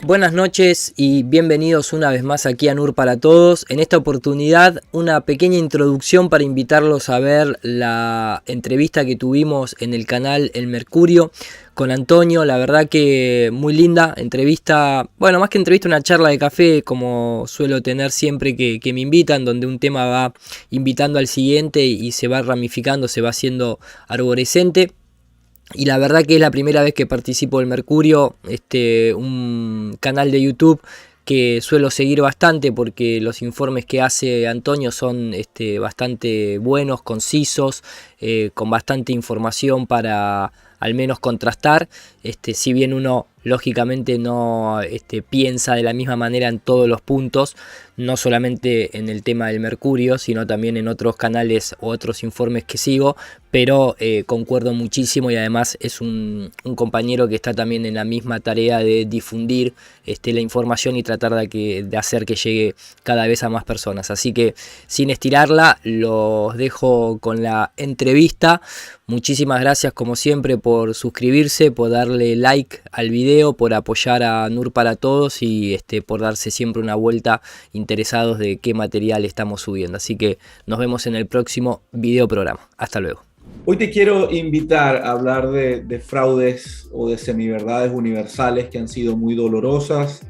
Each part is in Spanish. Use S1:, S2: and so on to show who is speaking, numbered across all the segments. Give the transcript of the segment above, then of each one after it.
S1: Buenas noches y bienvenidos una vez más aquí a NUR para Todos. En esta oportunidad una pequeña introducción para invitarlos a ver la entrevista que tuvimos en el canal El Mercurio con Antonio. La verdad que muy linda entrevista, bueno, más que entrevista, una charla de café como suelo tener siempre que me invitan, donde un tema va invitando al siguiente y se va ramificando, se va haciendo arborescente. Y la verdad que es la primera vez que participo del Mercurio, un canal de YouTube que suelo seguir bastante porque los informes que hace Antonio son bastante buenos, concisos, con bastante información para al menos contrastar. Si bien uno lógicamente no piensa de la misma manera en todos los puntos, no solamente en el tema del Mercurio, sino también en otros canales o otros informes que sigo, pero concuerdo muchísimo y además es un compañero que está también en la misma tarea de difundir la información y tratar de hacer que llegue cada vez a más personas. Así que sin estirarla, los dejo con la entrevista. Muchísimas gracias como siempre por suscribirse, por darle like al video, por apoyar a NUR para Todos y por darse siempre una vuelta interesados de qué material estamos subiendo. Así que nos vemos en el próximo video programa. Hasta luego.
S2: Hoy te quiero invitar a hablar de fraudes o de semiverdades universales que han sido muy dolorosas,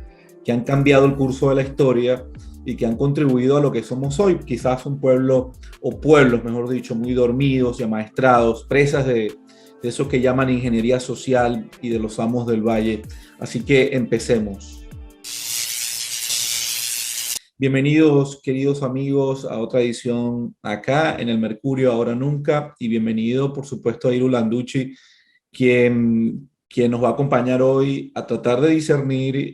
S2: que han cambiado el curso de la historia y que han contribuido a lo que somos hoy. Quizás un pueblo, o pueblos, mejor dicho, muy dormidos y amaestrados, presas de eso que llaman ingeniería social y de los amos del valle. Así que empecemos. Bienvenidos, queridos amigos, a otra edición acá en el Mercurio Ahora Nunca, y bienvenido, por supuesto, a Iru Landucci, quien nos va a acompañar hoy a tratar de discernir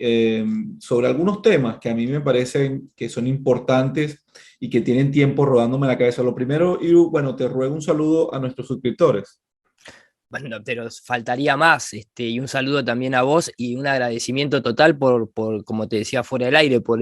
S2: sobre algunos temas que a mí me parecen que son importantes y que tienen tiempo rodándome la cabeza. Lo primero, Iru, bueno, te ruego un saludo a nuestros suscriptores.
S1: Bueno, pero faltaría más, y un saludo también a vos y un agradecimiento total por como te decía fuera del aire, por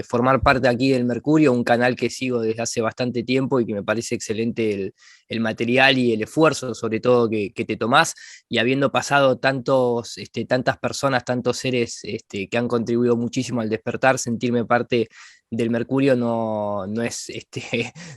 S1: formar parte aquí del Mercurio, un canal que sigo desde hace bastante tiempo y que me parece excelente el material y el esfuerzo, sobre todo, que te tomás, y habiendo pasado tantas personas, tantos seres que han contribuido muchísimo al despertar, sentirme parte del Mercurio no es,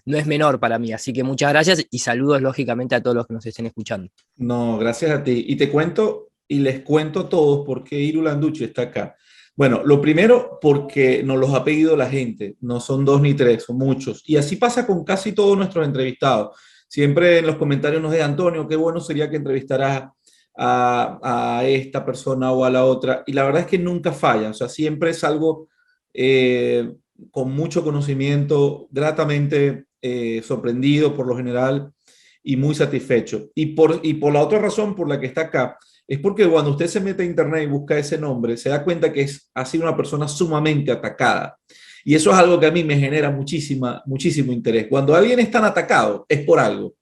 S1: no es menor para mí. Así que muchas gracias y saludos lógicamente a todos los que nos estén escuchando.
S2: No, gracias a ti. Y te cuento y les cuento a todos por qué Iru Landucci está acá. Bueno, lo primero, porque nos los ha pedido la gente. No son dos ni tres, son muchos. Y así pasa con casi todos nuestros entrevistados. Siempre en los comentarios nos dice Antonio, qué bueno sería que entrevistaras a esta persona o a la otra. Y la verdad es que nunca falla. O sea, siempre es algo eh, con mucho conocimiento, gratamente sorprendido por lo general y muy satisfecho. Y por la otra razón por la que está acá, es porque cuando usted se mete a internet y busca ese nombre, se da cuenta que ha sido una persona sumamente atacada. Y eso es algo que a mí me genera muchísimo interés. Cuando alguien es tan atacado, es por algo.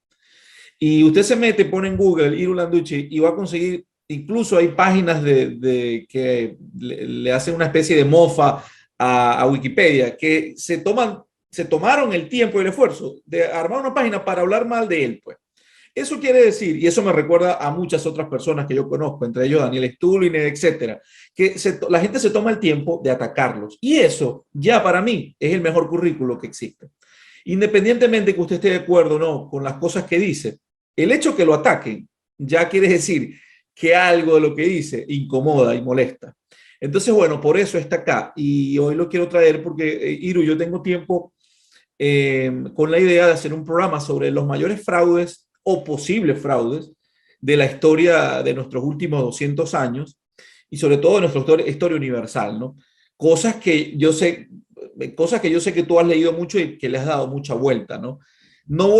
S2: Y usted se mete, pone en Google Iru Landucci y va a conseguir, incluso hay páginas que le hacen una especie de mofa a Wikipedia, que se tomaron el tiempo y el esfuerzo de armar una página para hablar mal de él, pues. Eso quiere decir, y eso me recuerda a muchas otras personas que yo conozco, entre ellos Daniel Stuliner, etcétera, que la gente se toma el tiempo de atacarlos. Y eso ya para mí es el mejor currículo que existe. Independientemente que usted esté de acuerdo o no con las cosas que dice, el hecho que lo ataquen ya quiere decir que algo de lo que dice incomoda y molesta. Entonces, bueno, por eso está acá. Y hoy lo quiero traer porque, Iru, yo tengo tiempo con la idea de hacer un programa sobre los mayores fraudes o posibles fraudes de la historia de nuestros últimos 200 años y sobre todo de nuestra historia universal, ¿no? Cosas que yo sé, cosas que yo sé que tú has leído mucho y que le has dado mucha vuelta, ¿no? No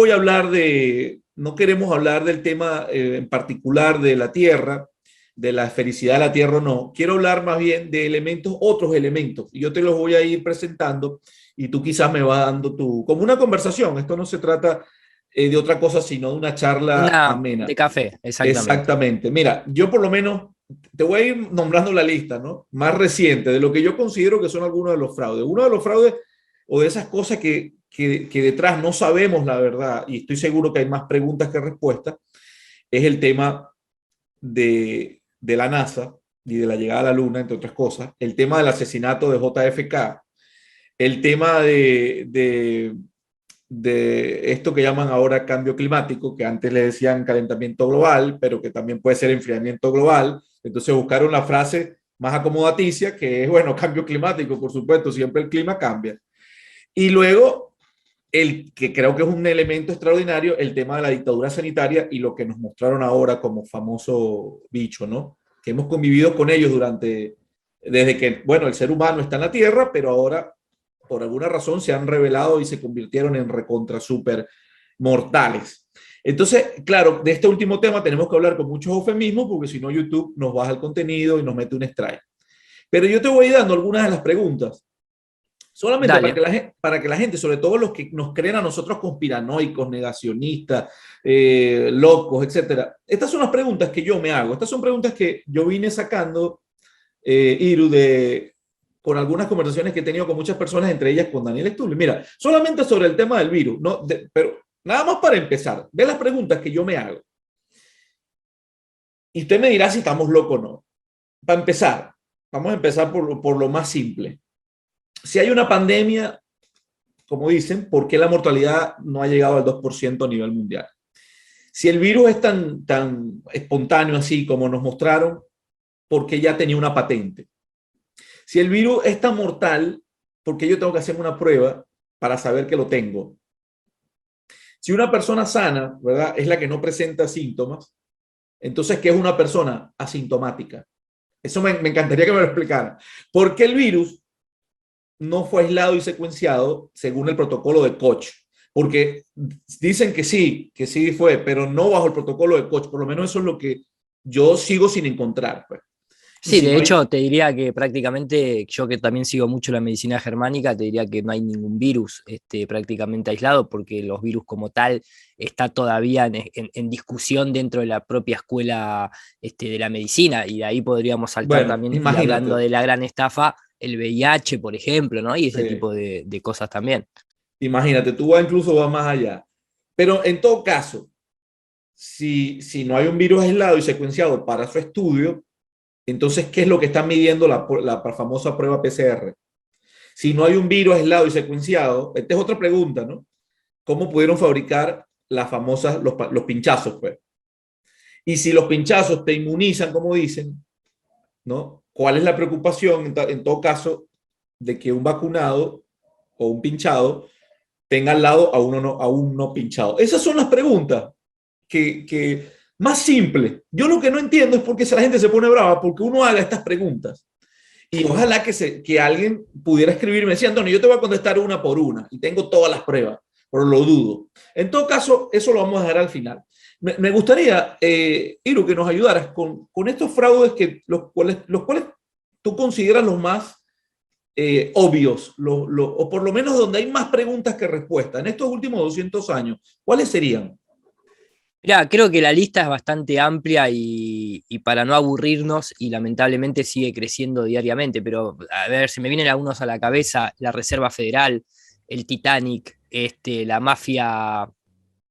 S2: queremos hablar del tema en particular de la Tierra, de la esfericidad de la Tierra, no. Quiero hablar más bien de otros elementos, y yo te los voy a ir presentando y tú quizás me vas dando como una conversación. Esto no se trata de otra cosa, sino de una charla
S1: Una de
S2: amena.
S1: café, exactamente.
S2: Exactamente. Mira, yo por lo menos te voy a ir nombrando la lista, ¿no? Más reciente de lo que yo considero que son algunos de los fraudes. Uno de los fraudes o de esas cosas que detrás no sabemos la verdad, y estoy seguro que hay más preguntas que respuestas, es el tema de la NASA y de la llegada a la Luna, entre otras cosas, el tema del asesinato de JFK, el tema de esto que llaman ahora cambio climático, que antes le decían calentamiento global, pero que también puede ser enfriamiento global. Entonces buscaron la frase más acomodaticia, que es, bueno, cambio climático, por supuesto, siempre el clima cambia. Y luego, el que creo que es un elemento extraordinario, el tema de la dictadura sanitaria y lo que nos mostraron ahora como famoso bicho, ¿no? Que hemos convivido con ellos desde que, bueno, el ser humano está en la Tierra, pero ahora por alguna razón se han revelado y se convirtieron en recontra super mortales. Entonces, claro, de este último tema tenemos que hablar con muchos eufemismos porque si no YouTube nos baja el contenido y nos mete un strike. Pero yo te voy dando algunas de las preguntas, solamente
S1: Dale.
S2: para que la gente, sobre todo los que nos creen a nosotros conspiranoicos, negacionistas, locos, etcétera. Estas son las preguntas que yo me hago. Estas son preguntas que yo vine sacando, Iru, con algunas conversaciones que he tenido con muchas personas, entre ellas con Daniel Stulli. Mira, solamente sobre el tema del virus, ¿no? Pero nada más para empezar, ve las preguntas que yo me hago. Y usted me dirá si estamos locos o no. Para empezar, vamos a empezar por lo más simple. Si hay una pandemia, como dicen, ¿por qué la mortalidad no ha llegado al 2% a nivel mundial? Si el virus es tan espontáneo así como nos mostraron, ¿por qué ya tenía una patente? Si el virus es tan mortal, ¿por qué yo tengo que hacerme una prueba para saber que lo tengo? Si una persona sana, ¿verdad? Es la que no presenta síntomas, entonces, ¿qué es una persona asintomática? Eso me encantaría que me lo explicara. ¿Por qué el virus no fue aislado y secuenciado según el protocolo de Koch? Porque dicen que sí fue, pero no bajo el protocolo de Koch. Por lo menos eso es lo que yo sigo sin encontrar. Pues. Y
S1: Sí,
S2: si
S1: de
S2: no hay,
S1: hecho te diría que prácticamente, yo que también sigo mucho la medicina germánica, te diría que no hay ningún virus prácticamente aislado, porque los virus como tal está todavía en discusión dentro de la propia escuela de la medicina, y de ahí podríamos saltar
S2: bueno,
S1: también, y hablando
S2: imagínate.
S1: de la gran estafa, el VIH, por ejemplo, ¿no? Y ese
S2: Sí.
S1: tipo de cosas también.
S2: Imagínate, tú vas incluso vas más allá. Pero en todo caso, si no hay un virus aislado y secuenciado para su estudio, entonces, ¿qué es lo que está midiendo la famosa prueba PCR? Si no hay un virus aislado y secuenciado, esta es otra pregunta, ¿no? ¿Cómo pudieron fabricar los pinchazos, pues? Y si los pinchazos te inmunizan, como dicen, ¿no? ¿Cuál es la preocupación, en todo caso, de que un vacunado o un pinchado tenga al lado a un no pinchado? Esas son las preguntas que más simples. Yo lo que no entiendo es por qué la gente se pone brava porque uno haga estas preguntas. Y ojalá que alguien pudiera escribirme, decía, Antonio, yo te voy a contestar una por una y tengo todas las pruebas, pero lo dudo. En todo caso, eso lo vamos a dejar al final. Me gustaría, Iru, que nos ayudaras con estos fraudes los cuales tú consideras los más obvios, o por lo menos donde hay más preguntas que respuestas. En estos últimos 200 años, ¿cuáles serían?
S1: Mirá, creo que la lista es bastante amplia y para no aburrirnos, y lamentablemente sigue creciendo diariamente, pero a ver, se me vienen algunos a la cabeza: la Reserva Federal, el Titanic, la mafia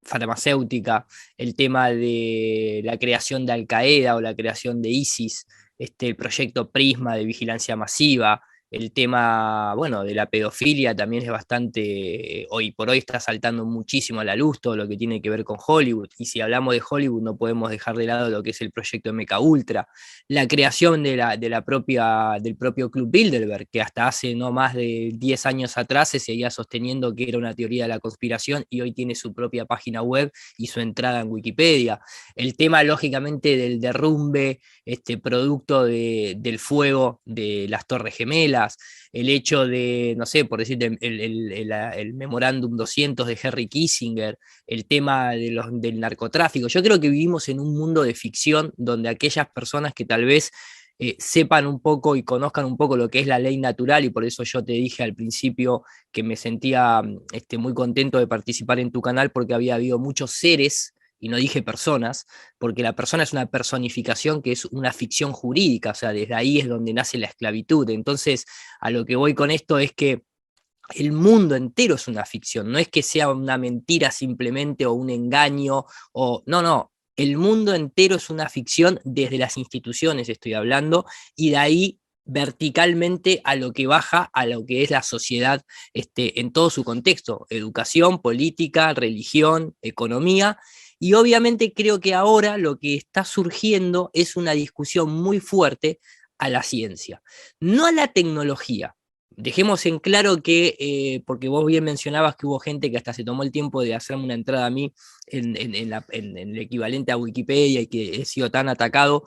S1: farmacéutica, el tema de la creación de Al Qaeda o la creación de ISIS, el proyecto Prisma de vigilancia masiva, el tema, bueno, de la pedofilia también es bastante, hoy por hoy está saltando muchísimo a la luz todo lo que tiene que ver con Hollywood, y si hablamos de Hollywood no podemos dejar de lado lo que es el proyecto MK Ultra, la creación del propio Club Bilderberg, que hasta hace no más de 10 años atrás se seguía sosteniendo que era una teoría de la conspiración, y hoy tiene su propia página web y su entrada en Wikipedia. El tema, lógicamente, del derrumbe producto del fuego de las Torres Gemelas, el hecho de, no sé, por decirte, el memorándum 200 de Henry Kissinger, el tema del narcotráfico. Yo creo que vivimos en un mundo de ficción donde aquellas personas que tal vez sepan un poco y conozcan un poco lo que es la ley natural, y por eso yo te dije al principio que me sentía muy contento de participar en tu canal, porque había habido muchos seres, y no dije personas, porque la persona es una personificación que es una ficción jurídica, o sea, desde ahí es donde nace la esclavitud. Entonces, a lo que voy con esto es que el mundo entero es una ficción, no es que sea una mentira simplemente o un engaño, o no, no. el mundo entero es una ficción, desde las instituciones estoy hablando, y de ahí verticalmente a lo que baja, a lo que es la sociedad en todo su contexto: educación, política, religión, economía. Y obviamente creo que ahora lo que está surgiendo es una discusión muy fuerte a la ciencia, no a la tecnología. Dejemos en claro que, porque vos bien mencionabas que hubo gente que hasta se tomó el tiempo de hacerme una entrada a mí en el equivalente a Wikipedia, y que he sido tan atacado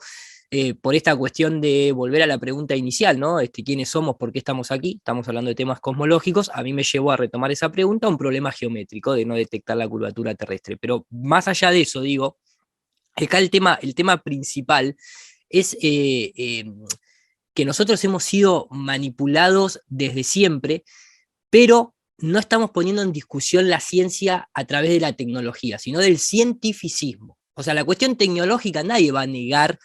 S1: por esta cuestión de volver a la pregunta inicial, ¿no? ¿Quiénes somos? ¿Por qué estamos aquí? Estamos hablando de temas cosmológicos. A mí me llevó a retomar esa pregunta un problema geométrico de no detectar la curvatura terrestre. Pero más allá de eso, digo, acá el tema principal es que nosotros hemos sido manipulados desde siempre, pero no estamos poniendo en discusión la ciencia a través de la tecnología, sino del cientificismo. O sea, la cuestión tecnológica, nadie va a negar,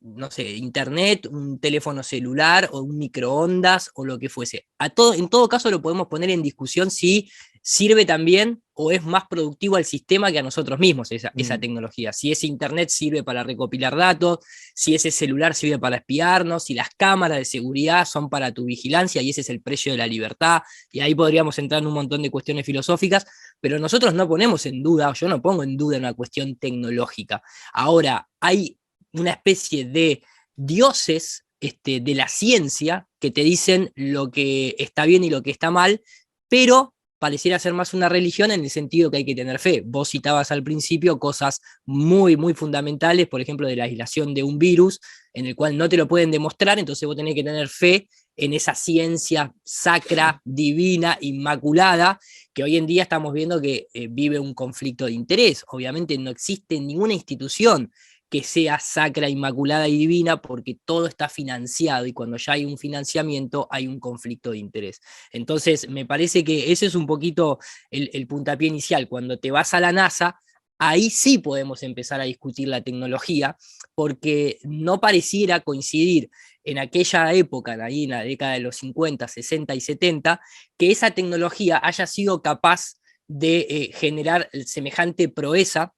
S1: no sé, internet, un teléfono celular o un microondas o lo que fuese. En todo caso lo podemos poner en discusión si sirve también o es más productivo al sistema que a nosotros mismos esa tecnología. Si ese internet sirve para recopilar datos, si ese celular sirve para espiarnos, si las cámaras de seguridad son para tu vigilancia y ese es el precio de la libertad, y ahí podríamos entrar en un montón de cuestiones filosóficas, pero nosotros no ponemos en duda, o yo no pongo en duda una cuestión tecnológica. Ahora, hay una especie de dioses de la ciencia que te dicen lo que está bien y lo que está mal, pero pareciera ser más una religión en el sentido que hay que tener fe. Vos citabas al principio cosas muy, muy fundamentales, por ejemplo, de la aislación de un virus, en el cual no te lo pueden demostrar, entonces vos tenés que tener fe en esa ciencia sacra, divina, inmaculada, que hoy en día estamos viendo que vive un conflicto de interés. Obviamente no existe ninguna institución que sea sacra, inmaculada y divina, porque todo está financiado, y cuando ya hay un financiamiento hay un conflicto de interés. Entonces, me parece que ese es un poquito el puntapié inicial. Cuando te vas a la NASA, ahí sí podemos empezar a discutir la tecnología, porque no pareciera coincidir en aquella época, ahí en la década de los 50, 60 y 70, que esa tecnología haya sido capaz de generar semejante proeza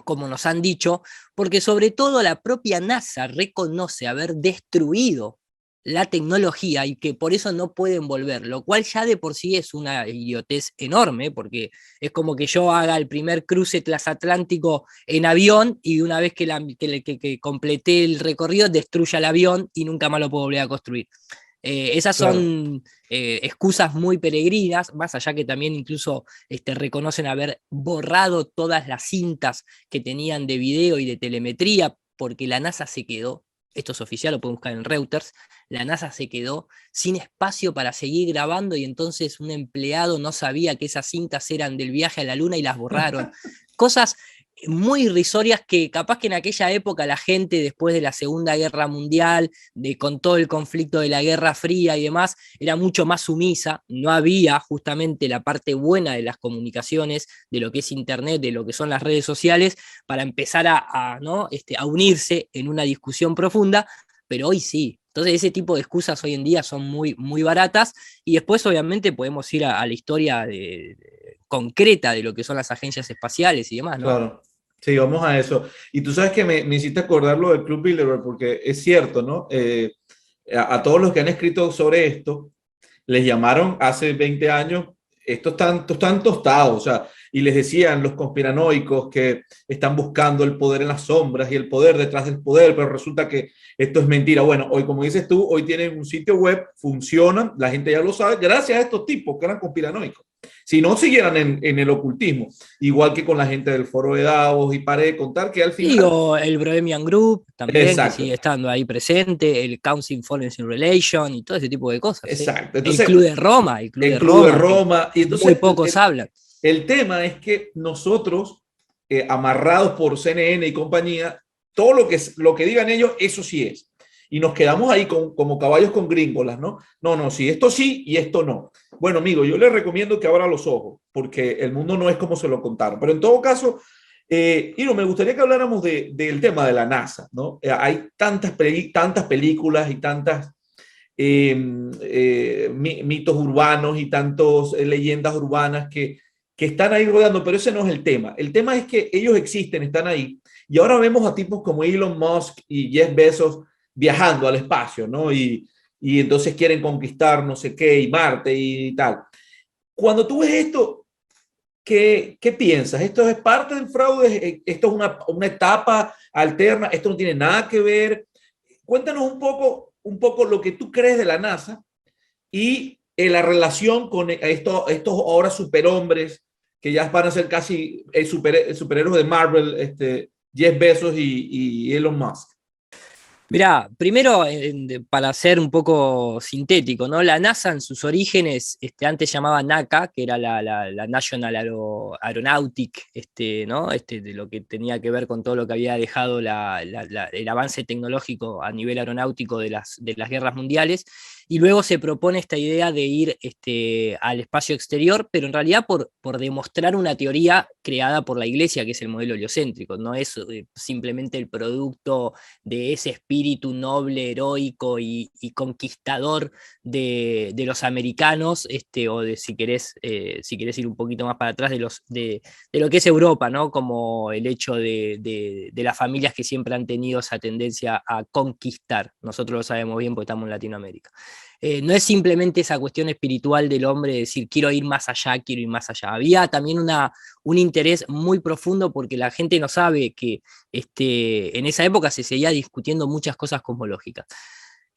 S1: como nos han dicho, porque sobre todo la propia NASA reconoce haber destruido la tecnología y que por eso no pueden volver, lo cual ya de por sí es una idiotez enorme, porque es como que yo haga el primer cruce transatlántico en avión y una vez que completé el recorrido destruya el avión y nunca más lo puedo volver a construir. Esas
S2: Claro.
S1: son excusas muy peregrinas, más allá que también incluso reconocen haber borrado todas las cintas que tenían de video y de telemetría, porque la NASA se quedó, esto es oficial, lo pueden buscar en Reuters, la NASA se quedó sin espacio para seguir grabando, y entonces un empleado no sabía que esas cintas eran del viaje a la Luna y las borraron. Cosas muy irrisorias que capaz que en aquella época la gente, después de la Segunda Guerra Mundial, con todo el conflicto de la Guerra Fría y demás, era mucho más sumisa, no había justamente la parte buena de las comunicaciones, de lo que es Internet, de lo que son las redes sociales, para empezar ¿no? a unirse en una discusión profunda, pero hoy sí. Entonces ese tipo de excusas hoy en día son muy, muy baratas, y después obviamente podemos ir a la historia concreta de lo que son las agencias espaciales y demás, ¿no?
S2: Claro, sí, vamos a eso. Y tú sabes que me hiciste acordar lo del Club Bilderberg, porque es cierto, ¿no? A todos los que han escrito sobre esto, les llamaron hace 20 años, estos están tostados, o sea, y les decían los conspiranoicos que están buscando el poder en las sombras y el poder detrás del poder, pero resulta que esto es mentira. Bueno, hoy, como dices tú, hoy tienen un sitio web, funcionan, la gente ya lo sabe, gracias a estos tipos que eran conspiranoicos. Si no siguieran en el ocultismo, igual que con la gente del foro de Davos, y paré de contar que al
S1: Sí,
S2: final,
S1: o el Bohemian Group también, que sigue
S2: exacto,
S1: estando ahí presente, el Council on Foreign Relations y todo ese tipo de cosas, ¿sí?
S2: exacto. Entonces,
S1: El Club
S2: el
S1: de
S2: Club de
S1: Roma, que
S2: Roma, y
S1: muy
S2: entonces
S1: pocos hablan.
S2: el tema es que nosotros, amarrados por CNN y compañía, todo lo que digan ellos, eso sí es. Y nos quedamos ahí como caballos con gringolas, ¿no? No, no, sí, esto sí y esto no. Bueno, amigo, yo les recomiendo que abra los ojos, porque el mundo no es como se lo contaron. Pero en todo caso, Iro, me gustaría que habláramos del tema de la NASA, ¿no? Hay tantas películas y tantas mitos urbanos y tantas leyendas urbanas que que están ahí rodando, pero ese no es el tema. El tema es que ellos existen, están ahí, y ahora vemos a tipos como Elon Musk y Jeff Bezos viajando al espacio, ¿no? Y entonces quieren conquistar no sé qué, y Marte y tal. Cuando tú ves esto, ¿qué piensas? ¿Esto es parte del fraude? ¿Esto es una etapa alterna? ¿Esto no tiene nada que ver? Cuéntanos un poco lo que tú crees de la NASA y la relación con estos ahora superhombres que ya van a ser casi superhéroes de Marvel, Jeff Bezos y Elon Musk.
S1: Mirá, primero, para ser un poco sintético, ¿no? La NASA en sus orígenes, antes llamaba NACA, que era la National Aeronautic, ¿no? De lo que tenía que ver con todo lo que había dejado el avance tecnológico a nivel aeronáutico de las guerras mundiales, y luego se propone esta idea de ir al espacio exterior, pero en realidad por demostrar una teoría creada por la Iglesia, que es el modelo heliocéntrico, no es simplemente el producto de ese espíritu noble, heroico y conquistador de los americanos, o de, si querés ir un poquito más para atrás, de lo que es Europa, ¿no? Como el hecho de las familias que siempre han tenido esa tendencia a conquistar. Nosotros lo sabemos bien porque estamos en Latinoamérica. No es simplemente esa cuestión espiritual del hombre de decir quiero ir más allá, quiero ir más allá. Había también un interés muy profundo porque la gente no sabe que en esa época se seguía discutiendo muchas cosas cosmológicas.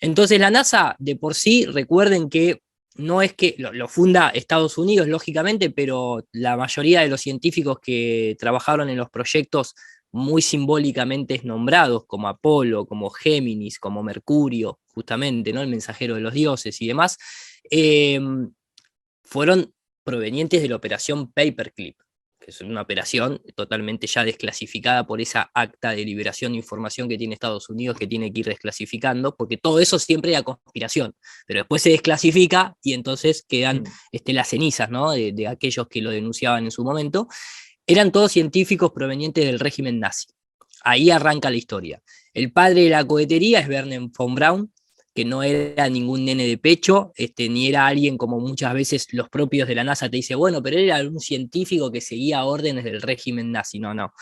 S1: Entonces la NASA, de por sí, recuerden que no es que lo funda Estados Unidos, lógicamente, pero la mayoría de los científicos que trabajaron en los proyectos muy simbólicamente nombrados, como Apolo, como Géminis, como Mercurio, justamente, ¿no? El mensajero de los dioses y demás, eh, fueron provenientes de la operación Paperclip, que es una operación totalmente ya desclasificada por esa acta de liberación de información que tiene Estados Unidos, que tiene que ir desclasificando, porque todo eso siempre era conspiración, pero después se desclasifica y entonces quedan las cenizas, ¿no? de aquellos que lo denunciaban en su momento. Eran todos científicos provenientes del régimen nazi. Ahí arranca la historia. El padre de la cohetería es Wernher von Braun, que no era ningún nene de pecho, ni era alguien como muchas veces los propios de la NASA te dicen, bueno, pero él era un científico que seguía órdenes del régimen nazi. No, no.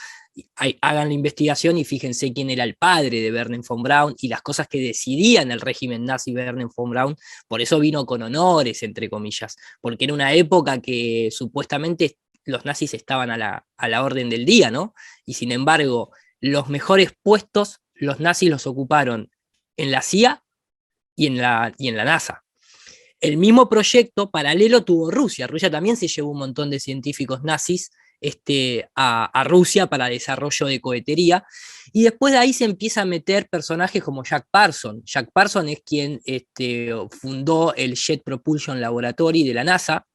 S1: Hagan la investigación y fíjense quién era el padre de Wernher von Braun y las cosas que decidían el régimen nazi Wernher von Braun. Por eso vino con honores, entre comillas, porque era una época que supuestamente los nazis estaban a la orden del día, ¿no? Y sin embargo, los mejores puestos los nazis los ocuparon en la CIA y en la NASA. El mismo proyecto paralelo tuvo Rusia. Rusia también se llevó un montón de científicos nazis a Rusia para desarrollo de cohetería. Y después de ahí se empieza a meter personajes como Jack Parson. Jack Parson es quien fundó el Jet Propulsion Laboratory de la NASA.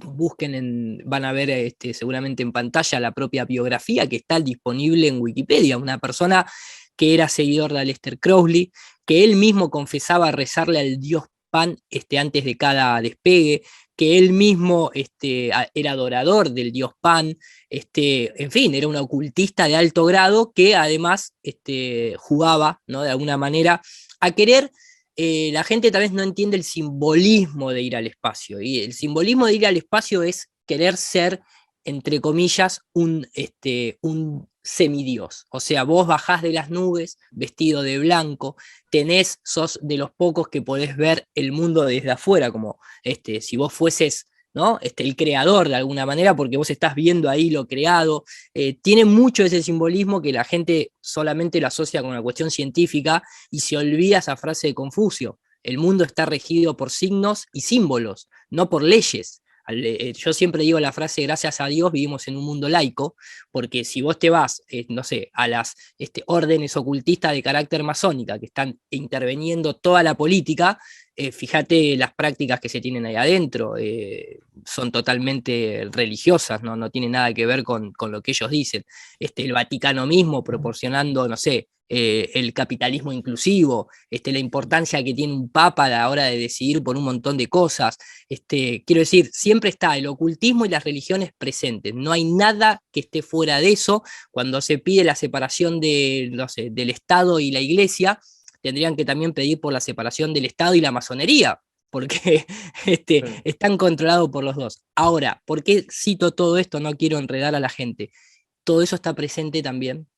S1: Van a ver seguramente en pantalla la propia biografía que está disponible en Wikipedia. Una persona que era seguidor de Aleister Crowley, que él mismo confesaba rezarle al dios Pan antes de cada despegue, que él mismo era adorador del dios Pan, en fin, era un ocultista de alto grado que además jugaba, ¿no? De alguna manera a querer. La gente tal vez no entiende el simbolismo de ir al espacio, y el simbolismo de ir al espacio es querer ser, entre comillas, un semidios. O sea, vos bajás de las nubes vestido de blanco, sos de los pocos que podés ver el mundo desde afuera, como si vos fueses, ¿no? El creador de alguna manera, porque vos estás viendo ahí lo creado. Tiene mucho ese simbolismo que la gente solamente lo asocia con la cuestión científica y se olvida esa frase de Confucio: el mundo está regido por signos y símbolos, no por leyes. Yo siempre digo la frase, gracias a Dios vivimos en un mundo laico, porque si vos te vas, no sé, a las órdenes ocultistas de carácter masónica que están interviniendo toda la política, fíjate las prácticas que se tienen ahí adentro, son totalmente religiosas, ¿no? No tienen nada que ver con lo que ellos dicen. El Vaticano mismo proporcionando, no sé, el capitalismo inclusivo, la importancia que tiene un papa a la hora de decidir por un montón de cosas. Quiero decir, siempre está el ocultismo y las religiones presentes. No hay nada que esté fuera de eso. Cuando se pide la separación no sé, del Estado y la Iglesia, tendrían que también pedir por la separación del Estado y la masonería, porque
S2: Sí.
S1: están controlados por los dos. Ahora, ¿por qué cito todo esto? No quiero enredar a la gente. Todo eso está presente también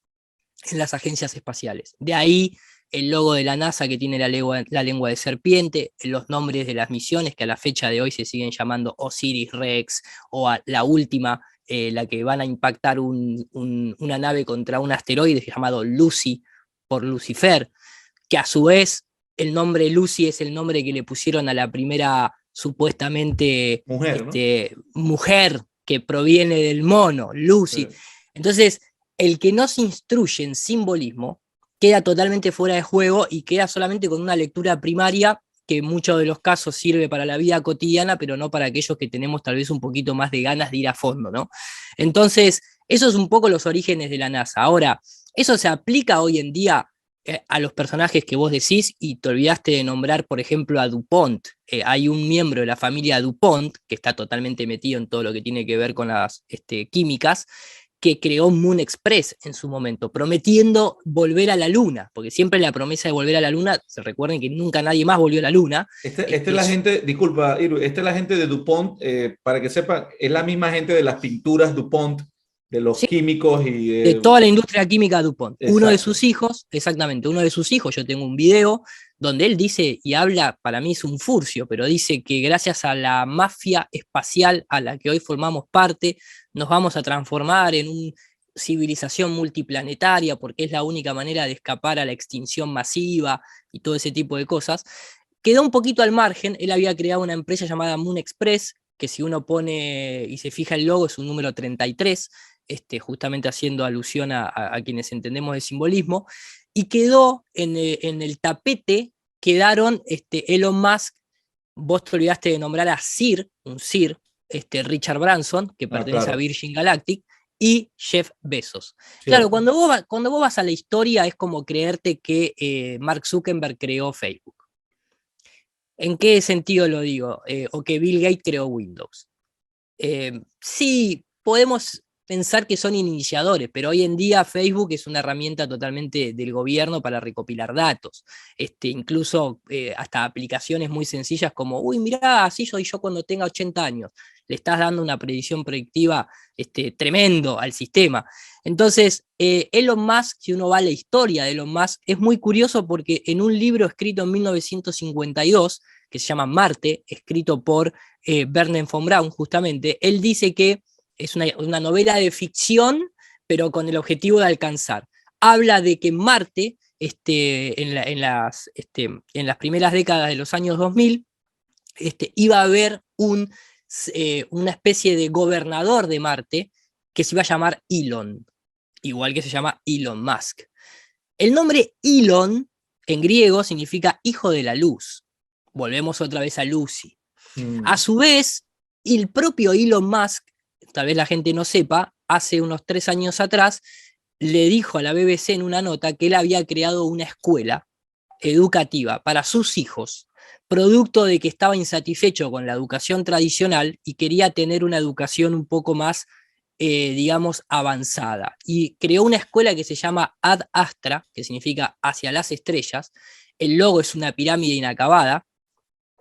S1: en las agencias espaciales. De ahí el logo de la NASA que tiene la lengua de serpiente, los nombres de las misiones que a la fecha de hoy se siguen llamando Osiris Rex o la última, la que van a impactar una nave contra un asteroide llamado Lucy por Lucifer, que a su vez el nombre Lucy es el nombre que le pusieron a la primera supuestamente
S2: Mujer, ¿no?
S1: mujer que proviene del mono, Lucy.
S2: Sí.
S1: Entonces, el que no se instruye en simbolismo queda totalmente fuera de juego y queda solamente con una lectura primaria que en muchos de los casos sirve para la vida cotidiana, pero no para aquellos que tenemos tal vez un poquito más de ganas de ir a fondo, ¿no? Entonces, eso es un poco los orígenes de la NASA. Ahora, eso se aplica hoy en día a los personajes que vos decís y te olvidaste de nombrar, por ejemplo, a DuPont. Hay un miembro de la familia DuPont que está totalmente metido en todo lo que tiene que ver con las químicas, que creó Moon Express en su momento, prometiendo volver a la Luna, porque siempre la promesa de volver a la Luna, se recuerden que nunca nadie más volvió a la Luna.
S2: Esta es la gente, disculpa, Iru, esta es la gente de DuPont, para que sepa, es la misma gente de las pinturas DuPont, de los
S1: Sí,
S2: químicos y
S1: de toda la industria química DuPont. Uno de
S2: exacto.
S1: sus hijos, exactamente, uno de sus hijos, yo tengo un video donde él dice y habla, para mí es un furcio, pero dice que gracias a la mafia espacial a la que hoy formamos parte, nos vamos a transformar en una civilización multiplanetaria porque es la única manera de escapar a la extinción masiva y todo ese tipo de cosas. Quedó un poquito al margen, él había creado una empresa llamada Moon Express, que si uno pone y se fija el logo es un número 33, justamente haciendo alusión a quienes entendemos de simbolismo, y quedó en el tapete, quedaron Elon Musk, vos te olvidaste de nombrar a Sir, un Sir, Richard Branson, que
S2: Ah,
S1: pertenece a
S2: claro,
S1: Virgin Galactic, y Jeff Bezos. Claro,
S2: cierto.
S1: cuando vos vas a la historia es como creerte que Mark Zuckerberg creó Facebook. ¿En qué sentido lo digo? O que Bill Gates creó Windows. Sí, podemos pensar que son iniciadores, pero hoy en día Facebook es una herramienta totalmente del gobierno para recopilar datos. Incluso hasta aplicaciones muy sencillas como, uy, mirá, así soy yo cuando tenga 80 años. Le estás dando una predicción predictiva tremendo al sistema. Entonces, Elon Musk, si uno va a la historia de Elon Musk, es muy curioso porque en un libro escrito en 1952, que se llama Marte, escrito por Verne von Braun, justamente, él dice que es una novela de ficción, pero con el objetivo de alcanzar. Habla de que Marte, en las primeras décadas de los años 2000, iba a haber una especie de gobernador de Marte que se iba a llamar Elon, igual que se llama Elon Musk. El nombre Elon en griego significa hijo de la luz. Volvemos otra vez a Lucy. A
S2: Mm,
S1: su vez, el propio Elon Musk, tal vez la gente no sepa, hace unos 3 años atrás, le dijo a la BBC en una nota que él había creado una escuela educativa para sus hijos, producto de que estaba insatisfecho con la educación tradicional y quería tener una educación un poco más, digamos, avanzada. Y creó una escuela que se llama Ad Astra, que significa hacia las estrellas. El logo es una pirámide inacabada,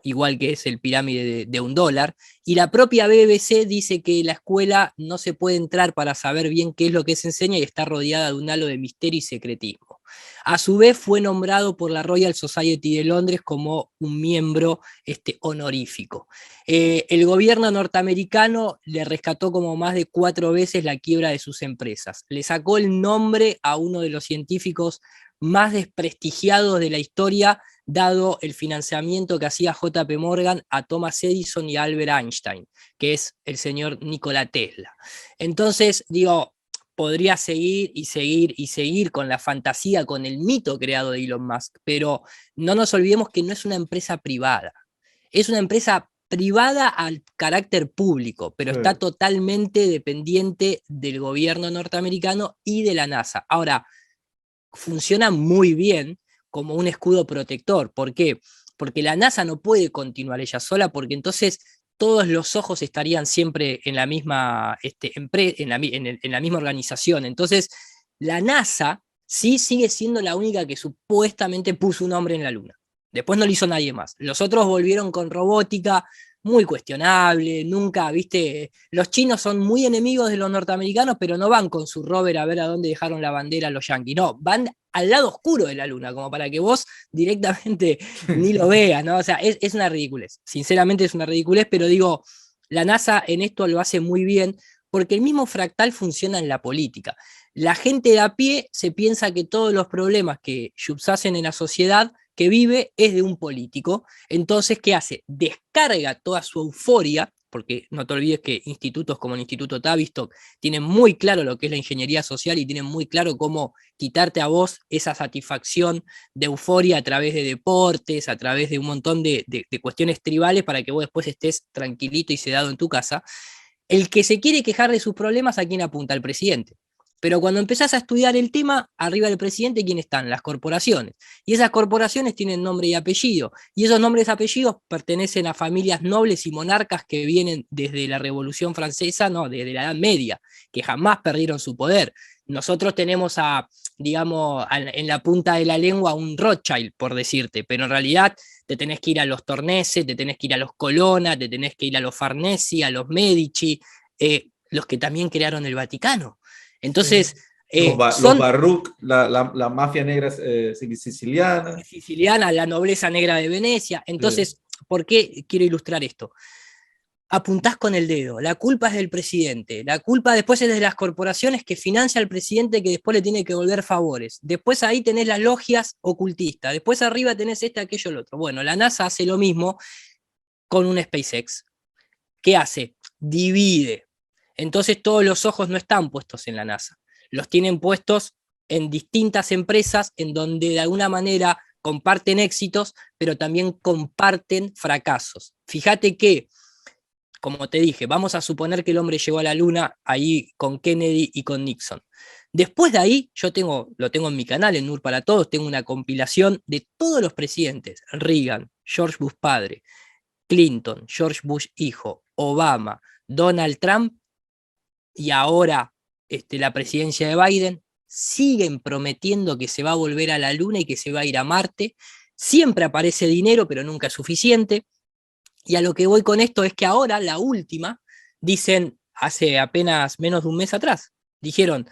S1: igual que es el pirámide de $1, y la propia BBC dice que la escuela no se puede entrar para saber bien qué es lo que se enseña y está rodeada de un halo de misterio y secretismo. A su vez fue nombrado por la Royal Society de Londres como un miembro honorífico. El gobierno norteamericano le rescató como más de 4 veces la quiebra de sus empresas. Le sacó el nombre a uno de los científicos más desprestigiados de la historia, dado el financiamiento que hacía JP Morgan a Thomas Edison y a Albert Einstein, que es el señor Nikola Tesla. Entonces, digo, podría seguir y seguir y seguir con la fantasía, con el mito creado de Elon Musk, pero no nos olvidemos que no es una empresa privada, es una empresa privada al carácter público, pero
S2: sí,
S1: está totalmente dependiente del gobierno norteamericano y de la NASA. Ahora, funciona muy bien como un escudo protector. ¿Por qué? Porque la NASA no puede continuar ella sola, porque entonces todos los ojos estarían siempre en la misma, en la misma organización. Entonces, la NASA sí sigue siendo la única que supuestamente puso un hombre en la Luna. Después no lo hizo nadie más. Los otros volvieron con robótica muy cuestionable, nunca, viste, los chinos son muy enemigos de los norteamericanos, pero no van con su rover a ver a dónde dejaron la bandera los yanquis, no, van al lado oscuro de la luna, como para que vos directamente ni lo veas, ¿no? O sea, es una ridiculez, sinceramente es una ridiculez, pero digo, la NASA en esto lo hace muy bien, porque el mismo fractal funciona en la política. La gente de a pie se piensa que todos los problemas que subsisten en la sociedad que vive es de un político. Entonces, ¿qué hace? Descarga toda su euforia, porque no te olvides que institutos como el Instituto Tavistock tienen muy claro lo que es la ingeniería social y tienen muy claro cómo quitarte a vos esa satisfacción de euforia a través de deportes, a través de un montón de cuestiones tribales para que vos después estés tranquilito y sedado en tu casa. El que se quiere quejar de sus problemas, ¿a quién apunta? Al presidente. Pero cuando empezás a estudiar el tema, arriba del presidente, ¿quién están? Las corporaciones. Y esas corporaciones tienen nombre y apellido. Y esos nombres y apellidos pertenecen a familias nobles y monarcas que vienen desde la Revolución Francesa, no, desde la Edad Media, que jamás perdieron su poder. Nosotros tenemos digamos, en la punta de la lengua un Rothschild, por decirte, pero en realidad te tenés que ir a los Tornese, te tenés que ir a los Colonna, te tenés que ir a los Farnesi, a los Medici, los que también crearon el Vaticano. Entonces,
S2: los Baruch, la mafia negra siciliana.
S1: Siciliana, la nobleza negra de Venecia. Entonces, ¿por qué quiero ilustrar esto? Apuntás con el dedo, la culpa es del presidente, la culpa después es de las corporaciones que financia al presidente que después le tiene que devolver favores. Después ahí tenés las logias ocultistas, después arriba tenés aquello, el otro. Bueno, la NASA hace lo mismo con un SpaceX. ¿Qué hace? Divide. Entonces todos los ojos no están puestos en la NASA, los tienen puestos en distintas empresas en donde de alguna manera comparten éxitos, pero también comparten fracasos. Fíjate que, como te dije, vamos a suponer que el hombre llegó a la luna ahí con Kennedy y con Nixon. Después de ahí, lo tengo en mi canal, en NUR para Todos, tengo una compilación de todos los presidentes, Reagan, George Bush padre, Clinton, George Bush hijo, Obama, Donald Trump y ahora la presidencia de Biden, siguen prometiendo que se va a volver a la luna y que se va a ir a Marte. Siempre aparece dinero, pero nunca es suficiente. Y a lo que voy con esto es que ahora, la última, dicen, hace apenas menos de un mes atrás, dijeron,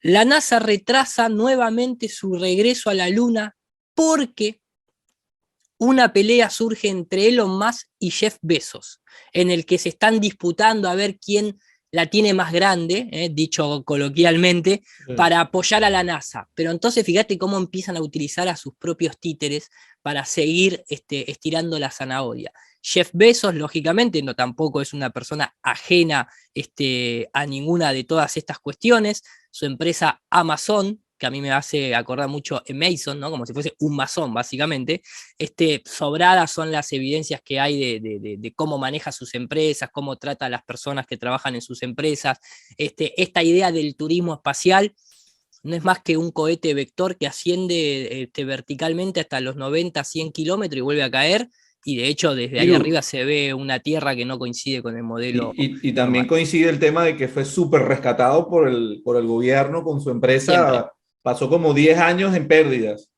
S1: la NASA retrasa nuevamente su regreso a la luna porque una pelea surge entre Elon Musk y Jeff Bezos, en el que se están disputando a ver quién la tiene más grande, dicho coloquialmente, para apoyar a la NASA. Pero entonces fíjate cómo empiezan a utilizar a sus propios títeres para seguir estirando la zanahoria. Jeff Bezos, lógicamente, no tampoco es una persona ajena a ninguna de todas estas cuestiones. Su empresa Amazon, que a mí me hace acordar mucho a Mason, ¿no? Como si fuese un masón, básicamente. Sobradas son las evidencias que hay de cómo maneja sus empresas, cómo trata a las personas que trabajan en sus empresas. Esta idea del turismo espacial no es más que un cohete vector que asciende verticalmente hasta los 90, 100 kilómetros y vuelve a caer. Y de hecho, desde ahí arriba se ve una Tierra que no coincide con el modelo.
S2: Y también coincide el tema de que fue súper rescatado por el gobierno con su empresa. Siempre. Pasó como 10 años en pérdidas.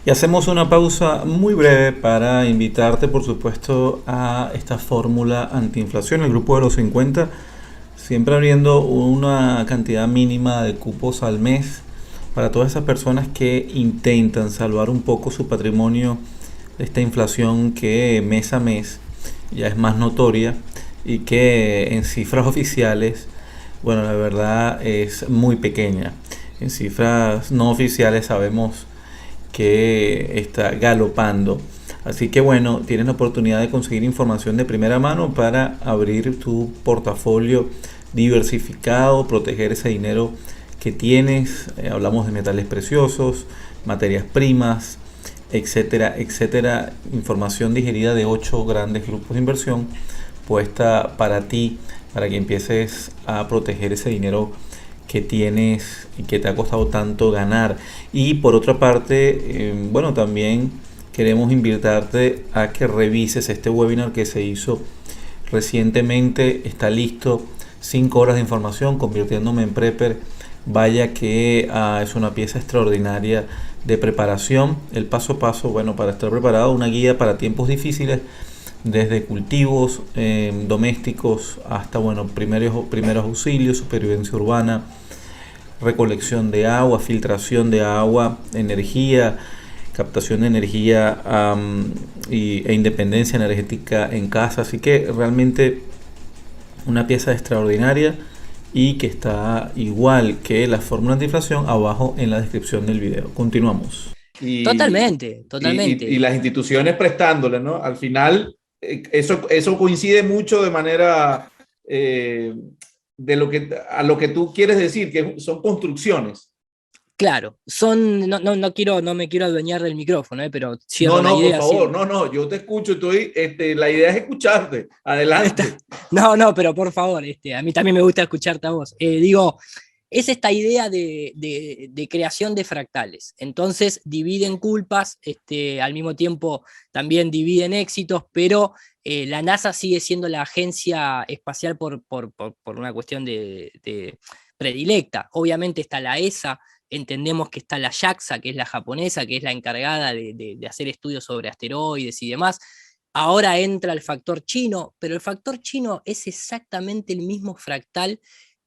S3: Y hacemos una pausa muy breve para invitarte, por supuesto, a esta fórmula antiinflación, el grupo de los 50, siempre abriendo una cantidad mínima de cupos al mes para todas esas personas que intentan salvar un poco su patrimonio de esta inflación que mes a mes ya es más notoria y que en cifras oficiales, bueno, la verdad es muy pequeña. En cifras no oficiales sabemos que está galopando. Así que bueno, tienes la oportunidad de conseguir información de primera mano para abrir tu portafolio diversificado, proteger ese dinero que tienes. Hablamos de metales preciosos, materias primas, etcétera, etcétera. Información digerida de 8 grandes grupos de inversión puesta para ti, para que empieces a proteger ese dinero que tienes y que te ha costado tanto ganar. Y por otra parte, bueno, también queremos invitarte a que revises este webinar que se hizo recientemente. Está listo, 5 horas de información, convirtiéndome en prepper. Vaya que es una pieza extraordinaria de preparación, el paso a paso, bueno, para estar preparado, una guía para tiempos difíciles, desde cultivos domésticos hasta, bueno, primeros auxilios, supervivencia urbana, recolección de agua, filtración de agua, energía, captación de energía e independencia energética en casa. Así que realmente una pieza extraordinaria y que está igual que la fórmula antiinflación abajo en la descripción del video. Continuamos.
S1: Totalmente,
S2: Y
S1: totalmente.
S2: las instituciones prestándole, ¿no? Al final, eso coincide mucho de manera a lo que tú quieres decir, que son construcciones.
S1: Claro, no me quiero adueñar del micrófono, pero
S2: No,
S1: cierro la
S2: no, por
S1: idea.
S2: favor, no, no, yo te escucho, la idea es escucharte. Adelante.
S1: No, pero por favor, a mí también me gusta escucharte a vos. Digo, es esta idea de creación de fractales. Entonces dividen culpas, al mismo tiempo también dividen éxitos, pero la NASA sigue siendo la agencia espacial por una cuestión de predilecta. Obviamente está la ESA, entendemos que está la JAXA, que es la japonesa, que es la encargada de hacer estudios sobre asteroides y demás. Ahora entra el factor chino, pero el factor chino es exactamente el mismo fractal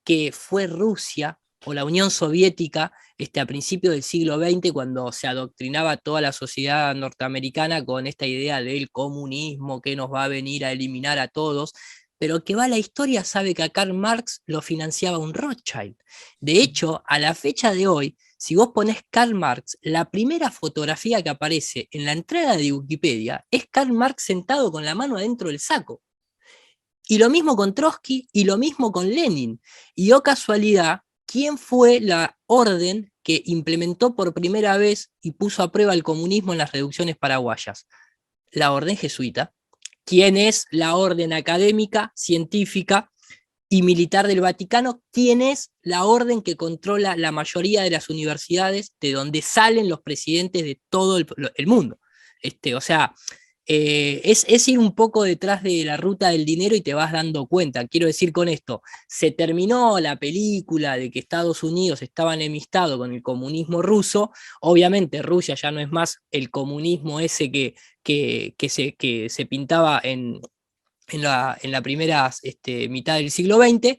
S1: que fue Rusia o la Unión Soviética a principios del siglo XX, cuando se adoctrinaba toda la sociedad norteamericana con esta idea del comunismo que nos va a venir a eliminar a todos, pero que va a la historia sabe que a Karl Marx lo financiaba un Rothschild. De hecho, a la fecha de hoy, si vos ponés Karl Marx, la primera fotografía que aparece en la entrada de Wikipedia es Karl Marx sentado con la mano adentro del saco. Y lo mismo con Trotsky y lo mismo con Lenin. Y oh casualidad, ¿quién fue la orden que implementó por primera vez y puso a prueba el comunismo en las reducciones paraguayas? La orden jesuita. ¿Quién es la orden académica, científica y militar del Vaticano? ¿Quién es la orden que controla la mayoría de las universidades de donde salen los presidentes de todo el mundo? O sea, es ir un poco detrás de la ruta del dinero y te vas dando cuenta. Quiero decir con esto, se terminó la película de que Estados Unidos estaba enemistado con el comunismo ruso. Obviamente Rusia ya no es más el comunismo ese que se pintaba en la primera mitad del siglo XX,